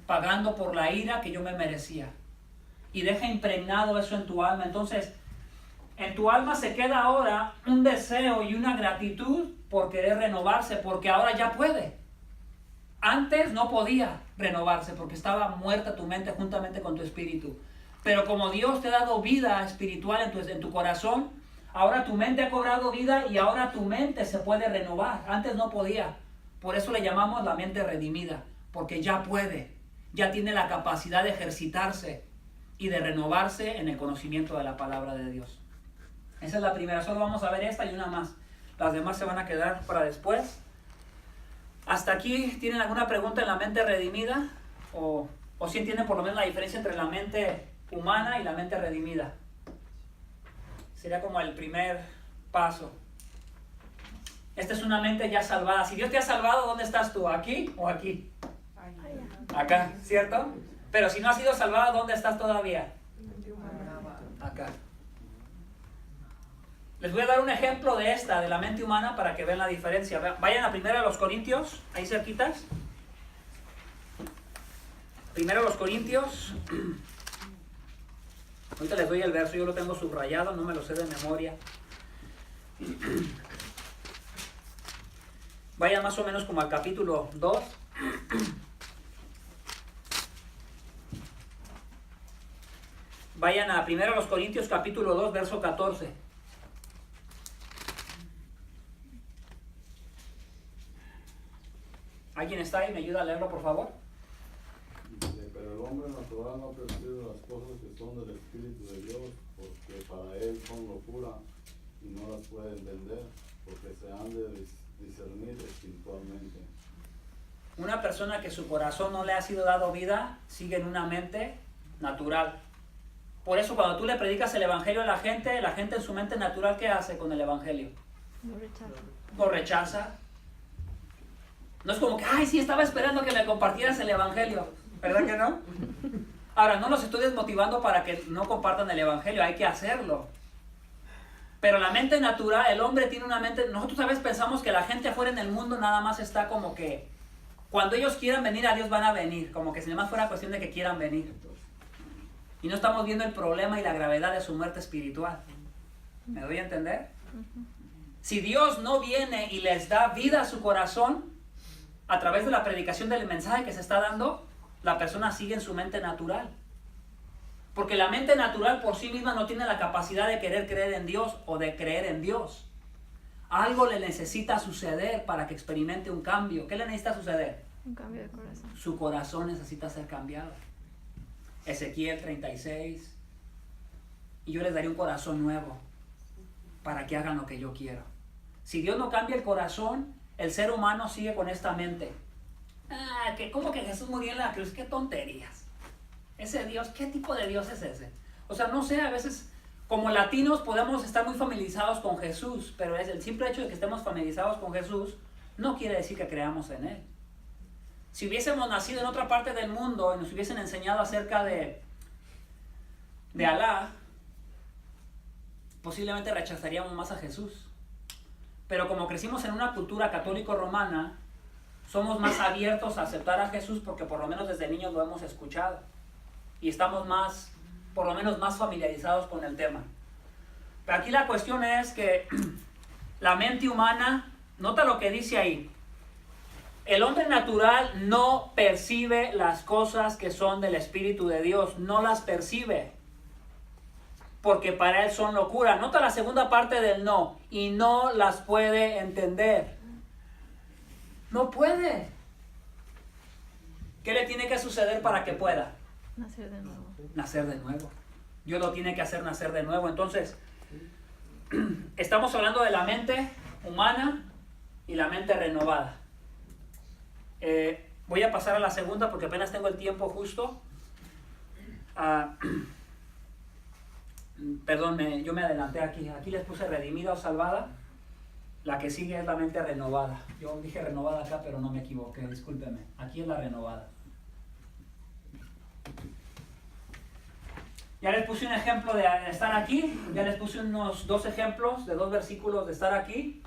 Speaker 1: pagando por la ira que yo me merecía. Y deja impregnado eso en tu alma. Entonces, en tu alma se queda ahora un deseo y una gratitud por querer renovarse, porque ahora ya puede. Antes no podía renovarse porque estaba muerta tu mente juntamente con tu espíritu. Pero como Dios te ha dado vida espiritual en tu corazón, ahora tu mente ha cobrado vida y ahora tu mente se puede renovar. Antes no podía, Por eso le llamamos la mente redimida, porque ya puede, ya tiene la capacidad de ejercitarse y de renovarse en el conocimiento de la palabra de Dios. Esa es la primera, solo vamos a ver esta y una más. Las demás se van a quedar para después. ¿Hasta aquí tienen alguna pregunta en la mente redimida? ¿O si entienden por lo menos la diferencia entre la mente humana y la mente redimida? Sería como el primer paso. Esta es una mente ya salvada. Si Dios te ha salvado, ¿dónde estás tú? ¿Aquí o aquí? Acá, ¿cierto? Pero si no has sido salvado, ¿dónde estás todavía? Acá. Les voy a dar un ejemplo de esta, de la mente humana, para que vean la diferencia. Vayan a 1 Corintios, ahí cerquitas. 1 Corintios. Ahorita les doy el verso, yo lo tengo subrayado, no me lo sé de memoria. Vayan más o menos como al capítulo 2. Vayan a 1 Corintios capítulo 2, verso 14. ¿Alguien está ahí? ¿Me ayuda a leerlo, por favor?
Speaker 4: Pero el hombre natural no percibe las cosas que son del Espíritu de Dios, porque para él son locura y no las puede entender, porque se han de discernir espiritualmente.
Speaker 1: Una persona que su corazón no le ha sido dado vida, sigue en una mente natural. Por eso cuando tú le predicas el evangelio a la gente en su mente natural, ¿qué hace con el evangelio?
Speaker 2: Lo rechazo.
Speaker 1: Lo rechaza. No es como que, ay, sí, estaba esperando que me compartieras el evangelio. ¿Verdad que no? Ahora, no los estoy desmotivando para que no compartan el evangelio, hay que hacerlo. Pero la mente natural, el hombre tiene una mente, nosotros a veces pensamos que la gente afuera en el mundo nada más está como que, cuando ellos quieran venir a Dios van a venir, como que si nada más fuera cuestión de que quieran venir. Y no estamos viendo el problema y la gravedad de su muerte espiritual. ¿Me doy a entender? Si Dios no viene y les da vida a su corazón, a través de la predicación del mensaje que se está dando, la persona sigue en su mente natural. Porque la mente natural por sí misma no tiene la capacidad de querer creer en Dios o de creer en Dios. Algo le necesita suceder para que experimente un cambio. ¿Qué le necesita suceder?
Speaker 2: Un cambio de corazón.
Speaker 1: Su corazón necesita ser cambiado. Ezequiel 36. Y yo les daré un corazón nuevo para que hagan lo que yo quiero. Si Dios no cambia el corazón, el ser humano sigue con esta mente. ¿Cómo que Jesús murió en la cruz? ¡Qué tonterías! Ese Dios, ¿qué tipo de Dios es ese? O sea, no sé, a veces como latinos podemos estar muy familiarizados con Jesús, pero es el simple hecho de que estemos familiarizados con Jesús no quiere decir que creamos en Él. Si hubiésemos nacido en otra parte del mundo y nos hubiesen enseñado acerca de Alá, posiblemente rechazaríamos más a Jesús. Pero como crecimos en una cultura católico-romana, somos más abiertos a aceptar a Jesús porque por lo menos desde niños lo hemos escuchado. Y estamos más, por lo menos más familiarizados con el tema. Pero aquí la cuestión es que la mente humana, nota lo que dice ahí. El hombre natural no percibe las cosas que son del Espíritu de Dios, no las percibe. Porque para él son locura. Nota la segunda parte del no. Y no las puede entender. No puede. ¿Qué le tiene que suceder para que pueda?
Speaker 2: Nacer de nuevo.
Speaker 1: Nacer de nuevo. Dios lo tiene que hacer nacer de nuevo. Entonces, estamos hablando de la mente humana y la mente renovada. Voy a pasar a la segunda porque apenas tengo el tiempo justo. Perdón, yo me adelanté aquí. Aquí les puse redimida o salvada. La que sigue es la mente renovada. Yo dije renovada acá, pero no me equivoqué. Discúlpenme. Aquí es la renovada. Ya les puse un ejemplo de estar aquí. Ya les puse unos 2 ejemplos de 2 versículos de estar aquí.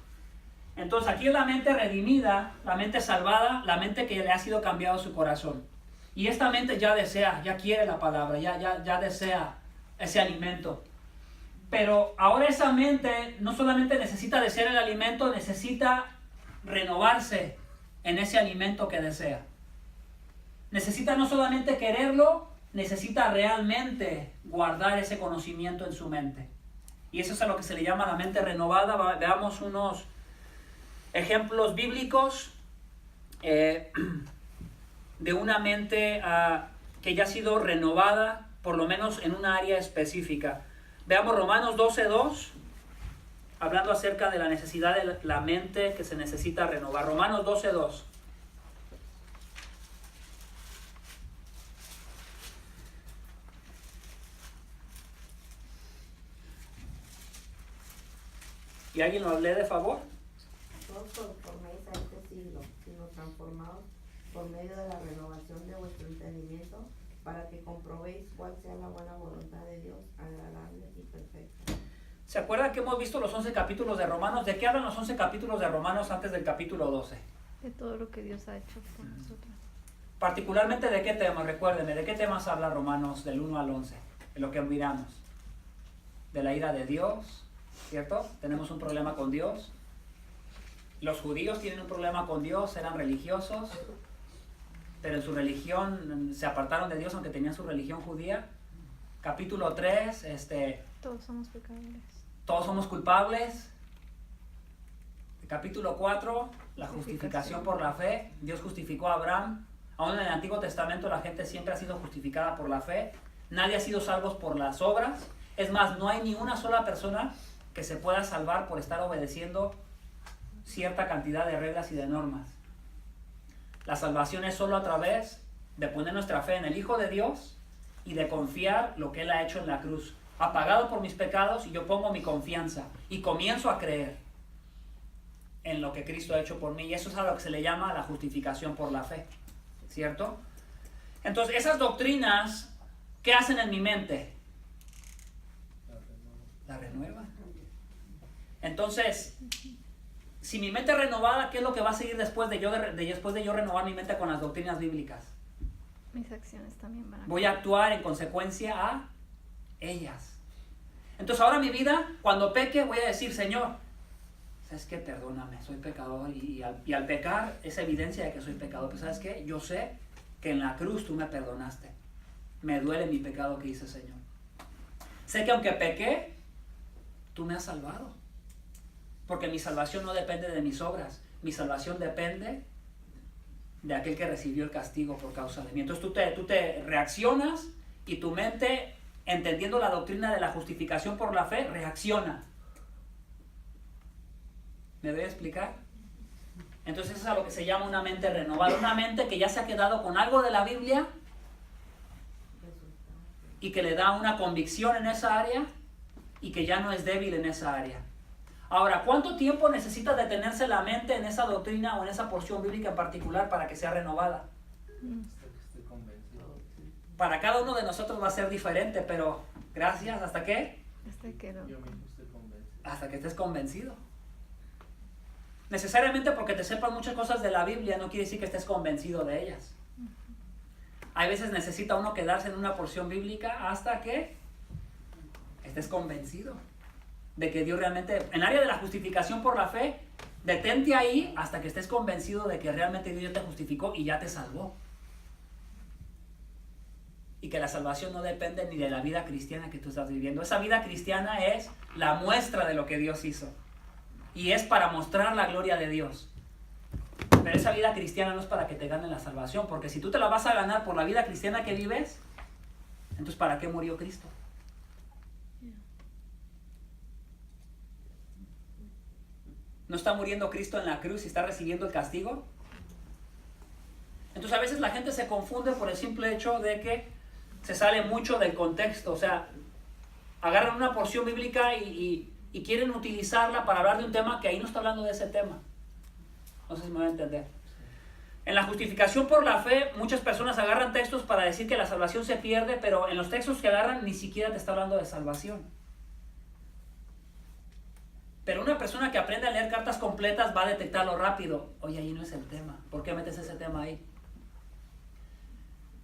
Speaker 1: Entonces aquí es la mente redimida, la mente salvada, la mente que le ha sido cambiado su corazón. Y esta mente ya desea, ya quiere la palabra, ya desea ese alimento. Pero ahora esa mente no solamente necesita desear el alimento, necesita renovarse en ese alimento que desea. Necesita no solamente quererlo, necesita realmente guardar ese conocimiento en su mente. Y eso es a lo que se le llama la mente renovada. Veamos unos ejemplos bíblicos de una mente que ya ha sido renovada, por lo menos en una área específica. Veamos Romanos 12:2, hablando acerca de la necesidad de la mente que se necesita renovar. Romanos 12:2. ¿Y alguien lo lee de favor?
Speaker 5: No os conforméis a este siglo, sino transformaos por medio de la renovación de vuestro entendimiento, para que comprobéis cuál sea la buena voluntad de Dios, agradable y perfecta.
Speaker 1: ¿Se acuerdan que hemos visto los 11 capítulos de Romanos? ¿De qué hablan los 11 capítulos de Romanos antes del capítulo 12?
Speaker 2: De todo lo que Dios ha hecho por nosotros.
Speaker 1: Particularmente, ¿de qué temas? Recuérdenme, ¿de qué temas habla Romanos del 1 al 11? De lo que miramos. De la ira de Dios, ¿cierto? Tenemos un problema con Dios. Los judíos tienen un problema con Dios, eran religiosos, pero en su religión se apartaron de Dios aunque tenían su religión judía. Capítulo 3,
Speaker 2: Todos somos pecadores.
Speaker 1: todos somos culpables. Capítulo 4, la justificación por la fe. Dios justificó a Abraham. Aún en el Antiguo Testamento la gente siempre ha sido justificada por la fe. Nadie ha sido salvo por las obras. Es más, no hay ni una sola persona que se pueda salvar por estar obedeciendo cierta cantidad de reglas y de normas. La salvación es solo a través de poner nuestra fe en el Hijo de Dios y de confiar lo que Él ha hecho en la cruz. Ha pagado por mis pecados y yo pongo mi confianza y comienzo a creer en lo que Cristo ha hecho por mí. Y eso es a lo que se le llama la justificación por la fe, ¿cierto? Entonces, esas doctrinas, ¿qué hacen en mi mente? La renuevan. Entonces, si mi mente es renovada, ¿qué es lo que va a seguir después de yo renovar mi mente con las doctrinas bíblicas?
Speaker 2: Mis acciones también van a
Speaker 1: Voy a actuar en consecuencia a ellas. Entonces ahora mi vida, cuando peque, voy a decir, Señor, ¿sabes qué? Perdóname, soy pecador y al pecar es evidencia de que soy pecador. Pero ¿sabes qué? Yo sé que en la cruz tú me perdonaste. Me duele mi pecado que hice, Señor. Sé que aunque pequé, tú me has salvado. Porque mi salvación no depende de mis obras. Mi salvación depende de aquel que recibió el castigo por causa de mí. Entonces tú te reaccionas y tu mente, entendiendo la doctrina de la justificación por la fe, reacciona. ¿Me voy a explicar? Entonces eso es a lo que se llama una mente renovada. Una mente que ya se ha quedado con algo de la Biblia y que le da una convicción en esa área y que ya no es débil en esa área. Ahora, ¿cuánto tiempo necesita detenerse la mente en esa doctrina o en esa porción bíblica en particular para que sea renovada? Para cada uno de nosotros va a ser diferente, pero gracias, ¿hasta qué? Hasta que estés convencido. Necesariamente porque te sepas muchas cosas de la Biblia no quiere decir que estés convencido de ellas. Hay veces necesita uno quedarse en una porción bíblica hasta que estés convencido de que Dios realmente, en el área de la justificación por la fe, detente ahí hasta que estés convencido de que realmente Dios ya te justificó y ya te salvó. Y que la salvación no depende ni de la vida cristiana que tú estás viviendo. Esa vida cristiana es la muestra de lo que Dios hizo. Y es para mostrar la gloria de Dios. Pero esa vida cristiana no es para que te ganen la salvación. Porque si tú te la vas a ganar por la vida cristiana que vives, entonces ¿para qué murió Cristo? ¿No está muriendo Cristo en la cruz y está recibiendo el castigo? Entonces a veces la gente se confunde por el simple hecho de que se sale mucho del contexto. O sea, agarran una porción bíblica y quieren utilizarla para hablar de un tema que ahí no está hablando de ese tema. No sé si me voy a entender. En la justificación por la fe, muchas personas agarran textos para decir que la salvación se pierde, pero en los textos que agarran ni siquiera te está hablando de salvación. Pero una persona que aprende a leer cartas completas va a detectarlo rápido. Oye, ahí no es el tema. ¿Por qué metes ese tema ahí?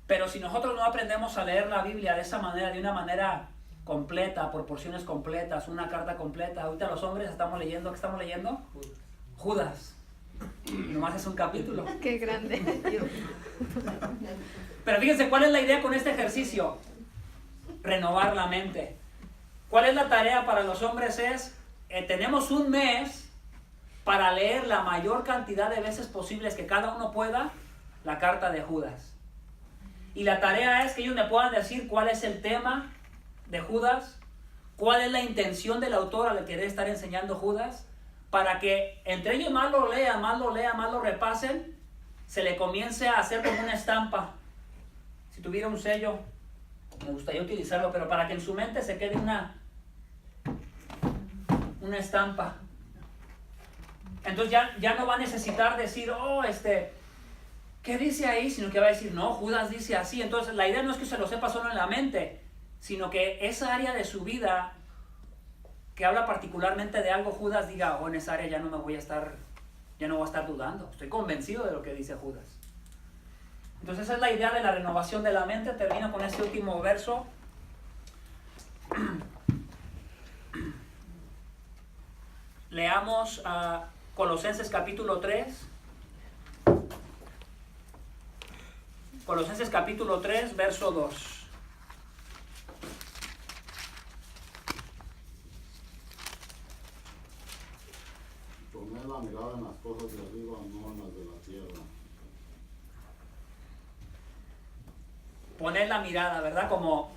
Speaker 1: Pero si nosotros no aprendemos a leer la Biblia de esa manera, de una manera completa, por porciones completas, una carta completa. Ahorita los hombres estamos leyendo, ¿qué estamos leyendo? Judas. Y nomás es un capítulo.
Speaker 2: Qué grande.
Speaker 1: Pero fíjense, ¿cuál es la idea con este ejercicio? Renovar la mente. ¿Cuál es la tarea para los hombres? Tenemos un mes para leer la mayor cantidad de veces posibles que cada uno pueda la carta de Judas. Y la tarea es que ellos me puedan decir cuál es el tema de Judas, cuál es la intención del autor al querer estar enseñando Judas, para que entre ellos más lo lean, más lo repasen, se le comience a hacer como una estampa. Si tuviera un sello, me gustaría utilizarlo, pero para que en su mente se quede una estampa. Entonces ya no va a necesitar decir, ¿qué dice ahí? Sino que va a decir, no, Judas dice así. Entonces la idea no es que se lo sepa solo en la mente, sino que esa área de su vida que habla particularmente de algo, Judas diga, en esa área ya no voy a estar dudando. Estoy convencido de lo que dice Judas. Entonces esa es la idea de la renovación de la mente. Termino con este último verso. Leamos a Colosenses capítulo 3. Colosenses capítulo 3, verso 2.
Speaker 4: Poner la mirada en las cosas de arriba, no en las de la tierra.
Speaker 1: Poner la mirada, ¿verdad? Como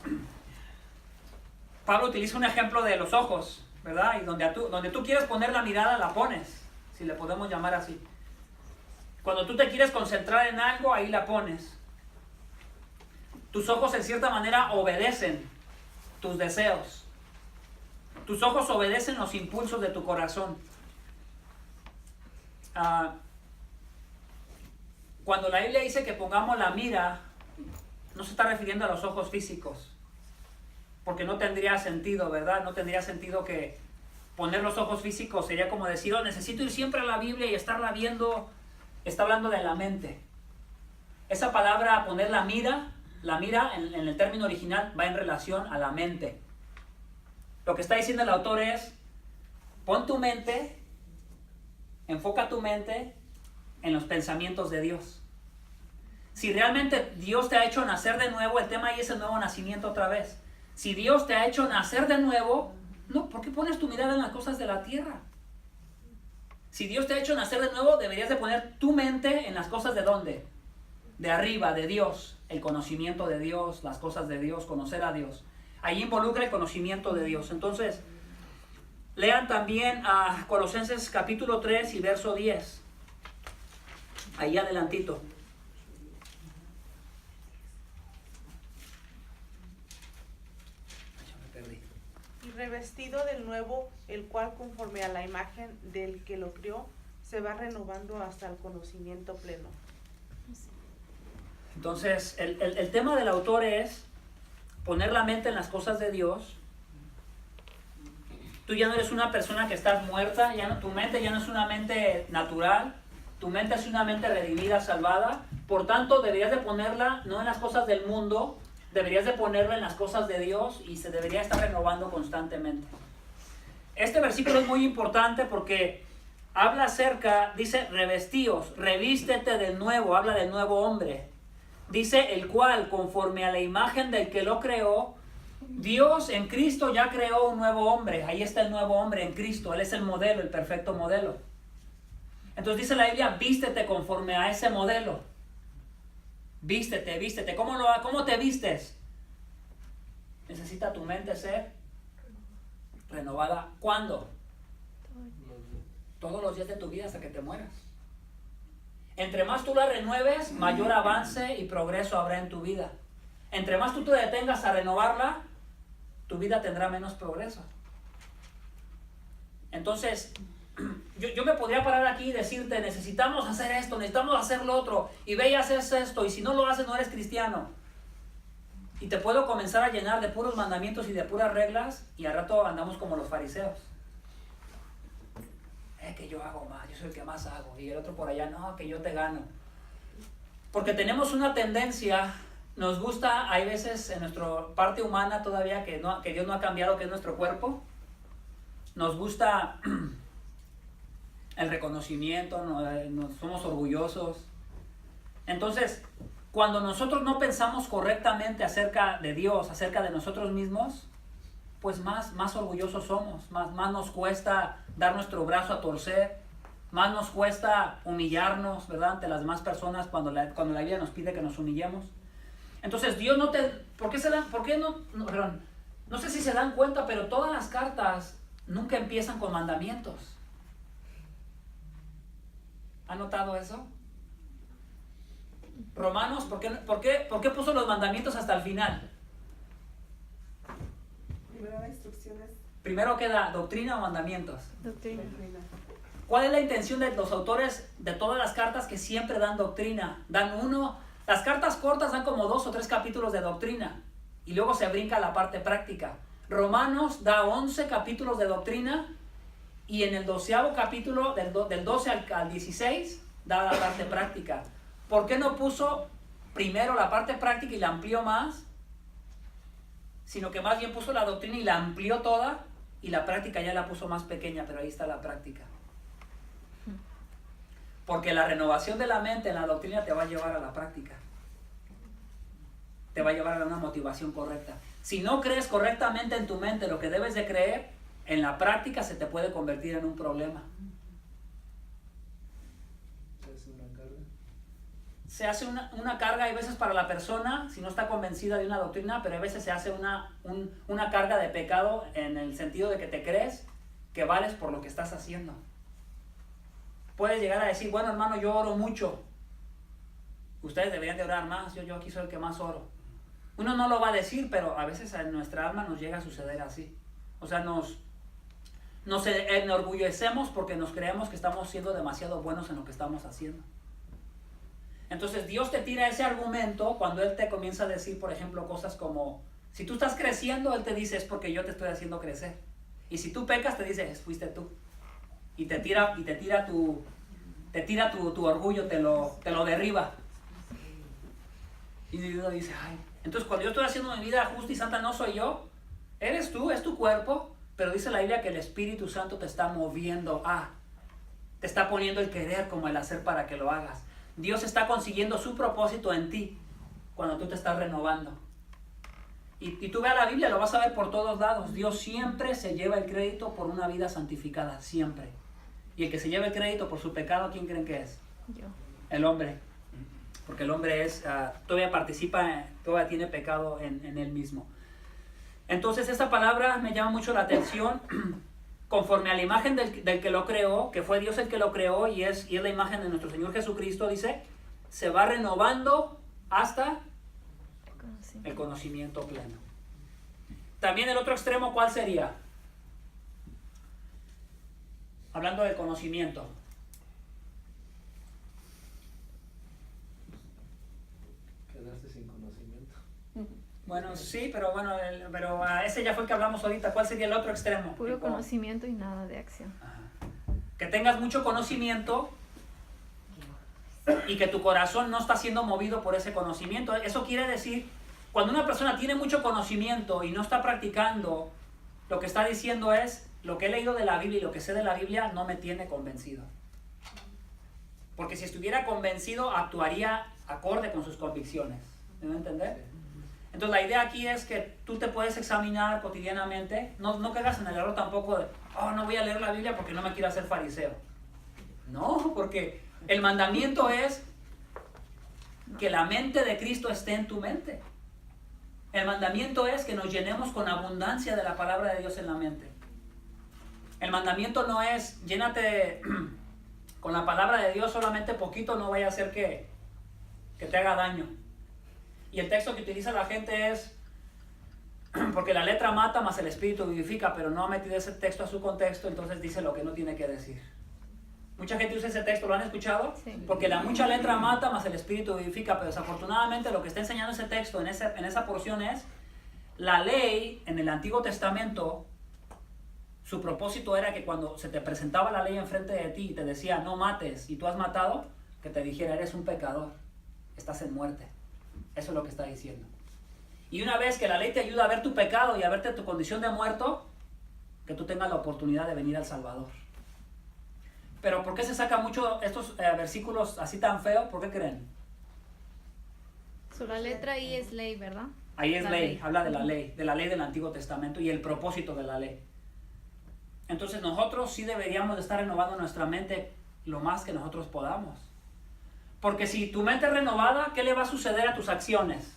Speaker 1: Pablo utiliza un ejemplo de los ojos, ¿verdad? Y donde tú quieres poner la mirada, la pones, si le podemos llamar así. Cuando tú te quieres concentrar en algo, ahí la pones. Tus ojos en cierta manera obedecen tus deseos. Tus ojos obedecen los impulsos de tu corazón. Cuando la Biblia dice que pongamos la mira, no se está refiriendo a los ojos físicos, porque no tendría sentido, ¿verdad? No tendría sentido que poner los ojos físicos sería como decir, necesito ir siempre a la Biblia y estarla viendo. Está hablando de la mente. Esa palabra, poner la mira en el término original va en relación a la mente. Lo que está diciendo el autor es, pon tu mente, enfoca tu mente en los pensamientos de Dios. Si realmente Dios te ha hecho nacer de nuevo, el tema ahí es el nuevo nacimiento otra vez. Si Dios te ha hecho nacer de nuevo, no, ¿por qué pones tu mirada en las cosas de la tierra? Si Dios te ha hecho nacer de nuevo, deberías de poner tu mente en las cosas de ¿dónde? De arriba, de Dios, el conocimiento de Dios, las cosas de Dios, conocer a Dios. Ahí involucra el conocimiento de Dios. Entonces, lean también a Colosenses capítulo 3 y verso 10. Ahí adelantito.
Speaker 3: Revestido del nuevo, el cual conforme a la imagen del que lo crió, se va renovando hasta el conocimiento pleno.
Speaker 1: Entonces, el tema del autor es poner la mente en las cosas de Dios. Tú ya no eres una persona que estás muerta, tu mente ya no es una mente natural, tu mente es una mente redimida, salvada. Por tanto, deberías de ponerla no en las cosas del mundo, deberías de ponerla en las cosas de Dios y se debería estar renovando constantemente. Este versículo es muy importante porque habla acerca, dice, revestíos, revístete del nuevo, habla del nuevo hombre. Dice, el cual, conforme a la imagen del que lo creó, Dios en Cristo ya creó un nuevo hombre. Ahí está el nuevo hombre en Cristo. Él es el modelo, el perfecto modelo. Entonces dice la Biblia, vístete conforme a ese modelo. Vístete, vístete. ¿Cómo te vistes? Necesita tu mente ser renovada. ¿Cuándo? Todos los días de tu vida hasta que te mueras. Entre más tú la renueves, mayor avance y progreso habrá en tu vida. Entre más tú te detengas a renovarla, tu vida tendrá menos progreso. Entonces, yo me podría parar aquí y decirte, necesitamos hacer esto, necesitamos hacer lo otro, y ve y haces esto, y si no lo haces no eres cristiano. Y te puedo comenzar a llenar de puros mandamientos y de puras reglas, y al rato andamos como los fariseos. Que yo hago más, yo soy el que más hago, y el otro por allá, no, que yo te gano. Porque tenemos una tendencia, nos gusta, hay veces en nuestra parte humana todavía que Dios no ha cambiado, que es nuestro cuerpo, nos gusta el reconocimiento, somos orgullosos. Entonces, cuando nosotros no pensamos correctamente acerca de Dios, acerca de nosotros mismos, pues más orgullosos somos, más nos cuesta dar nuestro brazo a torcer, más nos cuesta humillarnos, ¿verdad? Ante las demás personas cuando la Biblia nos pide que nos humillemos. Entonces Dios no te... ¿Por qué perdón, no sé si se dan cuenta, pero todas las cartas nunca empiezan con mandamientos. ¿Han notado eso? Romanos, ¿por qué puso los mandamientos hasta el final?
Speaker 3: Primero da instrucciones.
Speaker 1: Primero queda doctrina o mandamientos.
Speaker 2: Doctrina.
Speaker 1: ¿Cuál es la intención de los autores de todas las cartas que siempre dan doctrina? Las cartas cortas dan como 2 o 3 capítulos de doctrina y luego se brinca a la parte práctica. Romanos da 11 capítulos de doctrina y en el 12º capítulo, del 12 al 16, da la parte práctica. ¿Por qué no puso primero la parte práctica y la amplió más? Sino que más bien puso la doctrina y la amplió toda y la práctica ya la puso más pequeña, pero ahí está la práctica. Porque la renovación de la mente en la doctrina te va a llevar a la práctica. Te va a llevar a una motivación correcta. Si no crees correctamente en tu mente lo que debes de creer, en la práctica se te puede convertir en un problema. Se hace una carga, hay veces para la persona, si no está convencida de una doctrina, pero a veces se hace una carga de pecado en el sentido de que te crees que vales por lo que estás haciendo. Puedes llegar a decir, bueno hermano, yo oro mucho. Ustedes deberían de orar más, yo aquí soy el que más oro. Uno no lo va a decir, pero a veces en nuestra alma nos llega a suceder así. O sea, nos enorgullecemos porque nos creemos que estamos siendo demasiado buenos en lo que estamos haciendo. Entonces Dios te tira ese argumento cuando Él te comienza a decir, por ejemplo, cosas como, si tú estás creciendo, Él te dice, es porque yo te estoy haciendo crecer. Y si tú pecas, te dice, fuiste tú. Y te tira tu orgullo, te lo derriba. Y Dios dice, ay. Entonces cuando yo estoy haciendo mi vida justa y santa, no soy yo, eres tú, es tu cuerpo, pero dice la Biblia que el Espíritu Santo te está moviendo te está poniendo el querer como el hacer para que lo hagas. Dios está consiguiendo su propósito en ti cuando tú te estás renovando. Y tú ve a la Biblia, lo vas a ver por todos lados. Dios siempre se lleva el crédito por una vida santificada, siempre. Y el que se lleva el crédito por su pecado, ¿quién creen que es?
Speaker 2: Yo.
Speaker 1: El hombre. Porque el hombre todavía tiene pecado en él mismo. Entonces esta palabra me llama mucho la atención. Conforme a la imagen del que lo creó, que fue Dios el que lo creó y es la imagen de nuestro Señor Jesucristo, dice, se va renovando hasta el conocimiento pleno. También el otro extremo, ¿cuál sería? Hablando del conocimiento.
Speaker 6: Quedarse sin conocimiento.
Speaker 1: Bueno, sí, pero ese ya fue el que hablamos ahorita. ¿Cuál sería el otro extremo?
Speaker 2: Puro conocimiento y nada de acción.
Speaker 1: Ajá. Que tengas mucho conocimiento y que tu corazón no está siendo movido por ese conocimiento. Eso quiere decir, cuando una persona tiene mucho conocimiento y no está practicando, lo que está diciendo es, lo que he leído de la Biblia y lo que sé de la Biblia no me tiene convencido. Porque si estuviera convencido, actuaría acorde con sus convicciones. ¿Me van a entender? Entonces la idea aquí es que tú te puedes examinar cotidianamente. No caigas en el error tampoco de, no voy a leer la Biblia porque no me quiero hacer fariseo. No, porque el mandamiento es que la mente de Cristo esté en tu mente. El mandamiento es que nos llenemos con abundancia de la palabra de Dios en la mente. El mandamiento no es, llénate con la palabra de Dios solamente poquito, no vaya a hacer que te haga daño. Y el texto que utiliza la gente es, porque la letra mata, más el espíritu vivifica, pero no ha metido ese texto a su contexto, entonces dice lo que no tiene que decir. Mucha gente usa ese texto, ¿lo han escuchado?
Speaker 2: Sí.
Speaker 1: Porque la mucha letra mata, más el espíritu vivifica, pero desafortunadamente lo que está enseñando ese texto en esa porción es, la ley en el Antiguo Testamento, su propósito era que cuando se te presentaba la ley enfrente de ti y te decía no mates y tú has matado, que te dijera eres un pecador, estás en muerte. Eso es lo que está diciendo. Y una vez que la ley te ayuda a ver tu pecado y a verte tu condición de muerto, que tú tengas la oportunidad de venir al Salvador. Pero ¿por qué se saca mucho estos versículos así tan feos? ¿Por qué creen?
Speaker 2: La letra I es ley, ¿verdad?
Speaker 1: Ahí es
Speaker 2: La
Speaker 1: ley, habla de la ley del Antiguo Testamento y el propósito de la ley. Entonces nosotros sí deberíamos de estar renovando nuestra mente lo más que nosotros podamos. Porque si tu mente es renovada, ¿qué le va a suceder a tus acciones?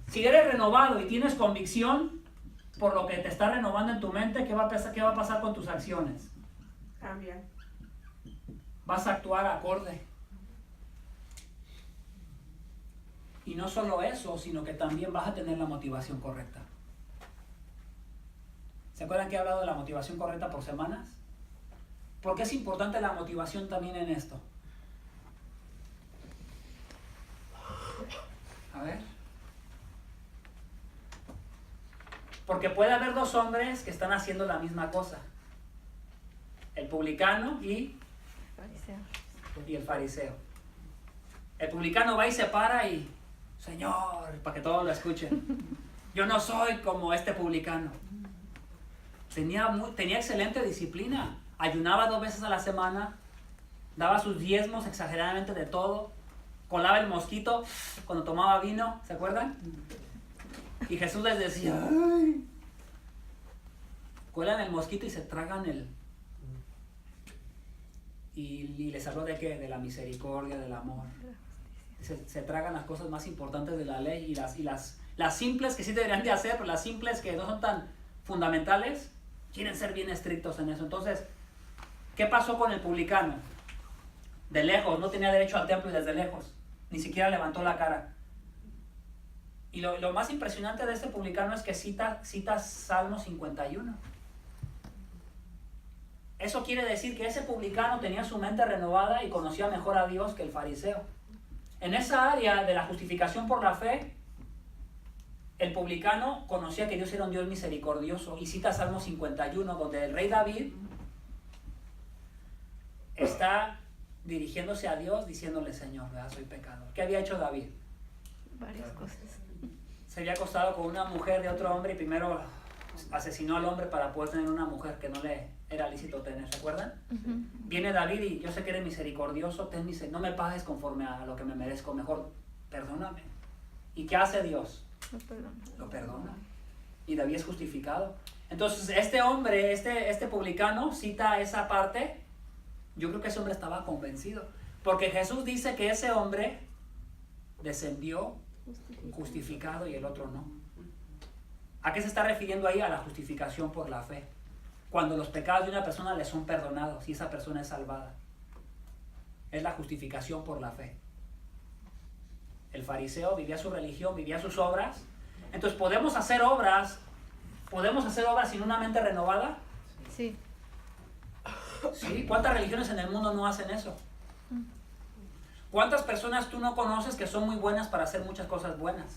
Speaker 1: Si eres renovado y tienes convicción por lo que te está renovando en tu mente, ¿qué va a pasar con tus acciones?
Speaker 3: Cambia.
Speaker 1: Vas a actuar acorde. Y no solo eso, sino que también vas a tener la motivación correcta. ¿Se acuerdan que he hablado de la motivación correcta por semanas? ¿Por qué es importante la motivación también en esto? A ver. Porque puede haber dos hombres que están haciendo la misma cosa. El publicano y el fariseo. El publicano va y se para y, Señor, para que todos lo escuchen, yo no soy como este publicano. Tenía excelente disciplina. Ayunaba 2 veces a la semana, daba sus diezmos exageradamente de todo, colaba el mosquito cuando tomaba vino, ¿se acuerdan? Y Jesús les decía, ¡ay! Cuelan el mosquito y se tragan y les habló de qué, de la misericordia, del amor. Se tragan las cosas más importantes de la ley y las simples que sí deberían de hacer, pero las simples que no son tan fundamentales, quieren ser bien estrictos en eso. Entonces, ¿qué pasó con el publicano? De lejos, no tenía derecho al templo y desde lejos, ni siquiera levantó la cara. Y lo más impresionante de este publicano es que cita Salmo 51. Eso quiere decir que ese publicano tenía su mente renovada y conocía mejor a Dios que el fariseo. En esa área de la justificación por la fe, el publicano conocía que Dios era un Dios misericordioso y cita Salmo 51, donde el rey David está dirigiéndose a Dios diciéndole, Señor, ¿verdad? Soy pecador. ¿Qué había hecho David?
Speaker 2: Varias cosas.
Speaker 1: Se había acostado con una mujer de otro hombre y primero asesinó al hombre para poder tener una mujer que no le era lícito tener, ¿se acuerdan?
Speaker 2: Uh-huh.
Speaker 1: Viene David y yo sé que eres misericordioso, no me pagues conforme a lo que me merezco, mejor perdóname. ¿Y qué hace Dios? Lo perdona. Y David es justificado. Entonces este hombre, este publicano cita esa parte. Yo creo que ese hombre estaba convencido, porque Jesús dice que ese hombre descendió justificado y el otro no. ¿A qué se está refiriendo ahí? A la justificación por la fe. Cuando los pecados de una persona le son perdonados y esa persona es salvada. Es la justificación por la fe. El fariseo vivía su religión, vivía sus obras. Entonces, ¿podemos hacer obras sin una mente renovada?
Speaker 2: Sí.
Speaker 1: ¿Sí? ¿Cuántas religiones en el mundo no hacen eso? ¿Cuántas personas tú no conoces que son muy buenas para hacer muchas cosas buenas?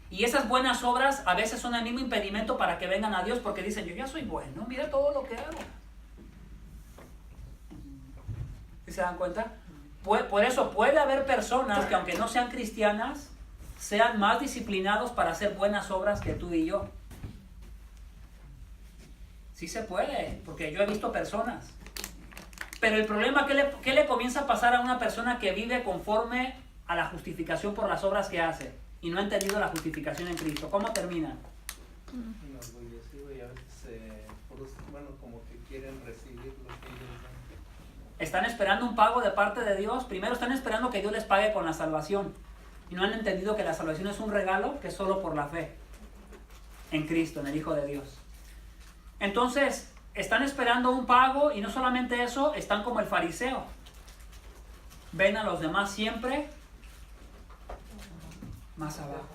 Speaker 1: Y esas buenas obras a veces son el mismo impedimento para que vengan a Dios, porque dicen, yo ya soy bueno, mira todo lo que hago. ¿Sí se dan cuenta? Por eso puede haber personas que aunque no sean cristianas, sean más disciplinados para hacer buenas obras que tú y yo. Sí se puede, porque yo he visto personas. Pero el problema, ¿qué le comienza a pasar a una persona que vive conforme a la justificación por las obras que hace y no ha entendido la justificación en Cristo? ¿Cómo termina?
Speaker 6: Enorgullecido y a veces, como que quieren recibir lo que ellos dan.
Speaker 1: Están esperando un pago de parte de Dios. Primero están esperando que Dios les pague con la salvación. Y no han entendido que la salvación es un regalo que es solo por la fe en Cristo, en el Hijo de Dios. Entonces, están esperando un pago y no solamente eso, están como el fariseo. Ven a los demás siempre más abajo.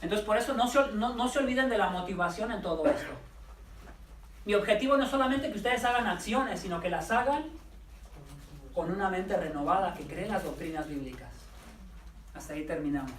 Speaker 1: Entonces, por eso no se olviden de la motivación en todo esto. Mi objetivo no es solamente que ustedes hagan acciones, sino que las hagan con una mente renovada, que cree en las doctrinas bíblicas. Hasta ahí terminamos.